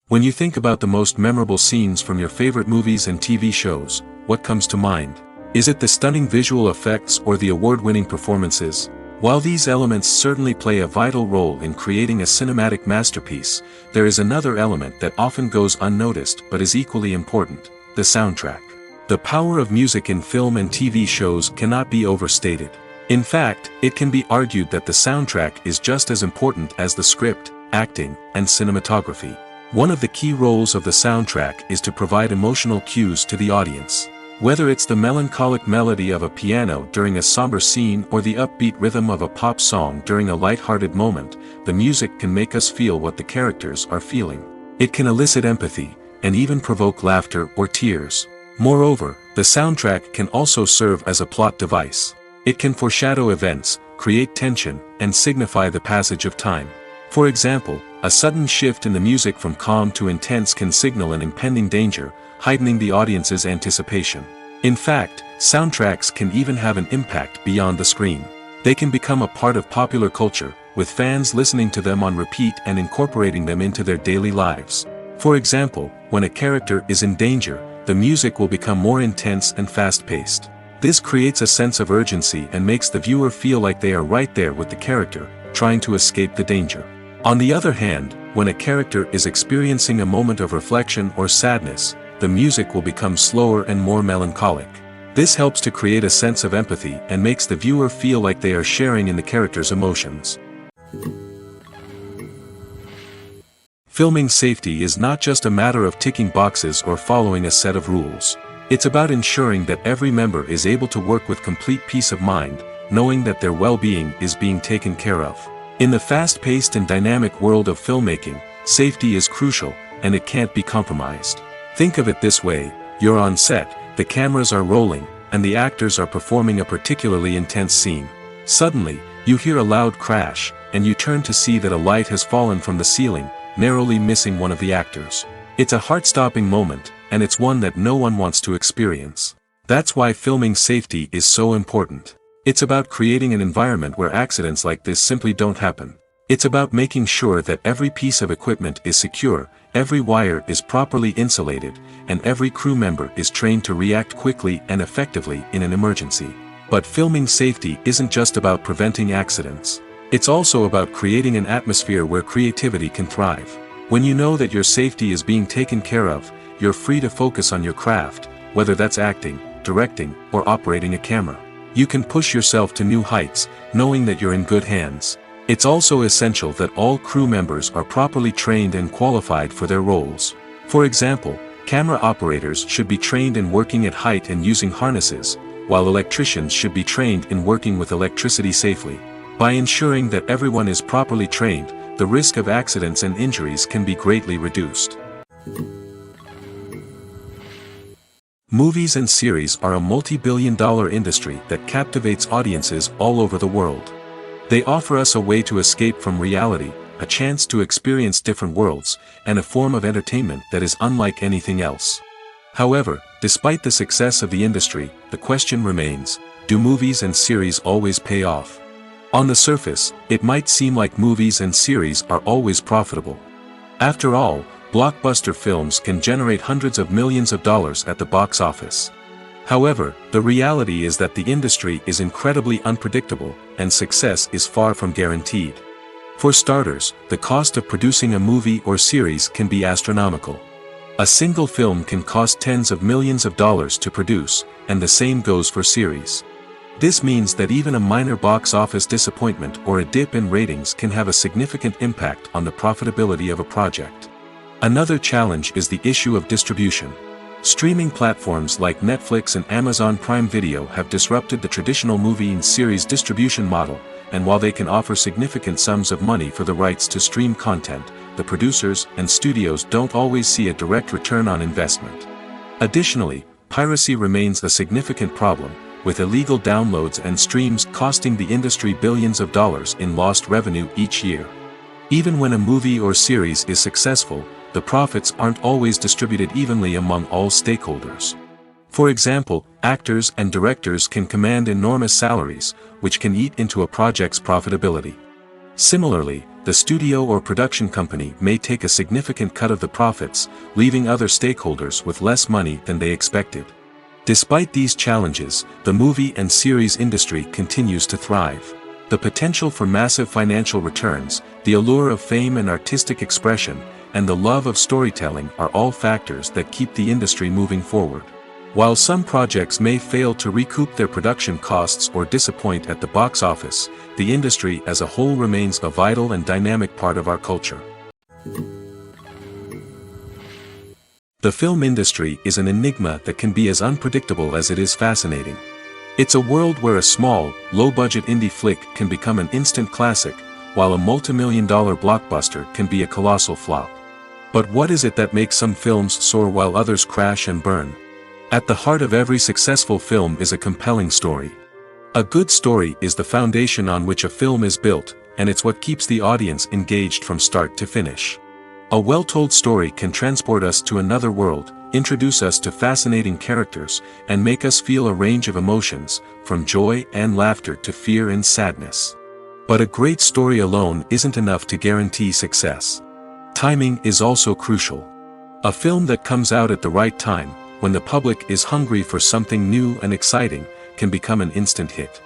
When you think about the most memorable scenes from your favorite movies and TV shows, what comes to mind? Is it the stunning visual effects or the award-winning performances? While these elements certainly play a vital role in creating a cinematic masterpiece, there is another element that often goes unnoticed but is equally important: the soundtrack. The power of music in film and TV shows cannot be overstated. In fact, it can be argued that the soundtrack is just as important as the script, acting, and cinematography. One of the key roles of the soundtrack is to provide emotional cues to the audience. Whether it's the melancholic melody of a piano during a somber scene or the upbeat rhythm of a pop song during a light-hearted moment, the music can make us feel what the characters are feeling. It can elicit empathy, and even provoke laughter or tears. Moreover, the soundtrack can also serve as a plot device. It can foreshadow events, create tension, and signify the passage of time. For example, a sudden shift in the music from calm to intense can signal an impending danger, heightening the audience's anticipation. In fact, soundtracks can even have an impact beyond the screen. They can become a part of popular culture, with fans listening to them on repeat and incorporating them into their daily lives. For example, when a character is in danger, the music will become more intense and fast-paced. This creates a sense of urgency and makes the viewer feel like they are right there with the character, trying to escape the danger. On the other hand, when a character is experiencing a moment of reflection or sadness, the music will become slower and more melancholic. This helps to create a sense of empathy and makes the viewer feel like they are sharing in the character's emotions. Filming safety is not just a matter of ticking boxes or following a set of rules. It's about ensuring that every member is able to work with complete peace of mind, knowing that their well-being is being taken care of. In the fast-paced and dynamic world of filmmaking, safety is crucial, and it can't be compromised. Think of it this way: you're on set, the cameras are rolling, and the actors are performing a particularly intense scene. Suddenly, you hear a loud crash, and you turn to see that a light has fallen from the ceiling, narrowly missing one of the actors. It's a heart-stopping moment, and it's one that no one wants to experience. That's why filming safety is so important. It's about creating an environment where accidents like this simply don't happen. It's about making sure that every piece of equipment is secure, every wire is properly insulated, and every crew member is trained to react quickly and effectively in an emergency. But filming safety isn't just about preventing accidents. It's also about creating an atmosphere where creativity can thrive. When you know that your safety is being taken care of, you're free to focus on your craft, whether that's acting, directing, or operating a camera. You can push yourself to new heights, knowing that you're in good hands. It's also essential that all crew members are properly trained and qualified for their roles. For example, camera operators should be trained in working at height and using harnesses, while electricians should be trained in working with electricity safely. By ensuring that everyone is properly trained, the risk of accidents and injuries can be greatly reduced. Movies and series are a multi-billion-dollar industry that captivates audiences all over the world. They offer us a way to escape from reality, a chance to experience different worlds, and a form of entertainment that is unlike anything else. However, despite the success of the industry, the question remains, do movies and series always pay off? On the surface, it might seem like movies and series are always profitable. After all, blockbuster films can generate hundreds of millions of dollars at the box office. However, the reality is that the industry is incredibly unpredictable, and success is far from guaranteed. For starters, the cost of producing a movie or series can be astronomical. A single film can cost tens of millions of dollars to produce, and the same goes for series. This means that even a minor box office disappointment or a dip in ratings can have a significant impact on the profitability of a project. Another challenge is the issue of distribution. Streaming platforms like Netflix and Amazon Prime Video have disrupted the traditional movie and series distribution model, and while they can offer significant sums of money for the rights to stream content, the producers and studios don't always see a direct return on investment. Additionally, piracy remains a significant problem, with illegal downloads and streams costing the industry billions of dollars in lost revenue each year. Even when a movie or series is successful, the profits aren't always distributed evenly among all stakeholders. For example, actors and directors can command enormous salaries, which can eat into a project's profitability. Similarly, the studio or production company may take a significant cut of the profits, leaving other stakeholders with less money than they expected. Despite these challenges, the movie and series industry continues to thrive. The potential for massive financial returns, the allure of fame and artistic expression, and the love of storytelling are all factors that keep the industry moving forward. While some projects may fail to recoup their production costs or disappoint at the box office, the industry as a whole remains a vital and dynamic part of our culture. The film industry is an enigma that can be as unpredictable as it is fascinating. It's a world where a small, low-budget indie flick can become an instant classic, while a multi-million-dollar blockbuster can be a colossal flop. But what is it that makes some films soar while others crash and burn? At the heart of every successful film is a compelling story. A good story is the foundation on which a film is built, and it's what keeps the audience engaged from start to finish. A well-told story can transport us to another world, introduce us to fascinating characters, and make us feel a range of emotions, from joy and laughter to fear and sadness. But a great story alone isn't enough to guarantee success. Timing is also crucial. A film that comes out at the right time, when the public is hungry for something new and exciting, can become an instant hit.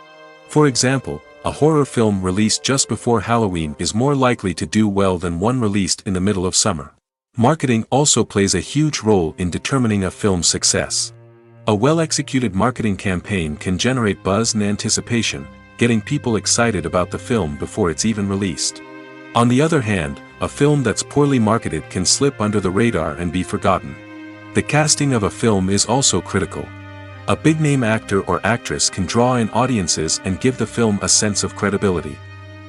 For example, a horror film released just before Halloween is more likely to do well than one released in the middle of summer. Marketing also plays a huge role in determining a film's success. A well-executed marketing campaign can generate buzz and anticipation, getting people excited about the film before it's even released. On the other hand, a film that's poorly marketed can slip under the radar and be forgotten. The casting of a film is also critical. A big-name actor or actress can draw in audiences and give the film a sense of credibility.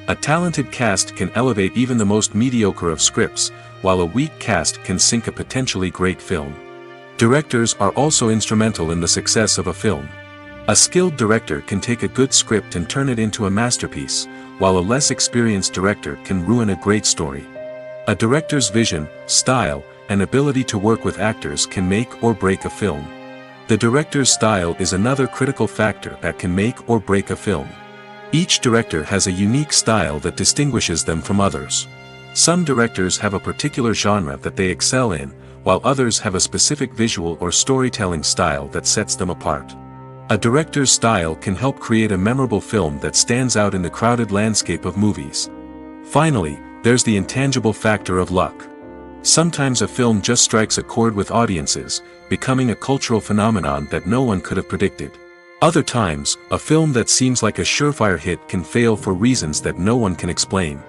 A talented cast can elevate even the most mediocre of scripts, while a weak cast can sink a potentially great film. Directors are also instrumental in the success of a film. A skilled director can take a good script and turn it into a masterpiece, while a less experienced director can ruin a great story. A director's vision, style, and ability to work with actors can make or break a film. The director's style is another critical factor that can make or break a film. Each director has a unique style that distinguishes them from others. Some directors have a particular genre that they excel in, while others have a specific visual or storytelling style that sets them apart. A director's style can help create a memorable film that stands out in the crowded landscape of movies. Finally, there's the intangible factor of luck. Sometimes a film just strikes a chord with audiences, becoming a cultural phenomenon that no one could have predicted. Other times, a film that seems like a surefire hit can fail for reasons that no one can explain.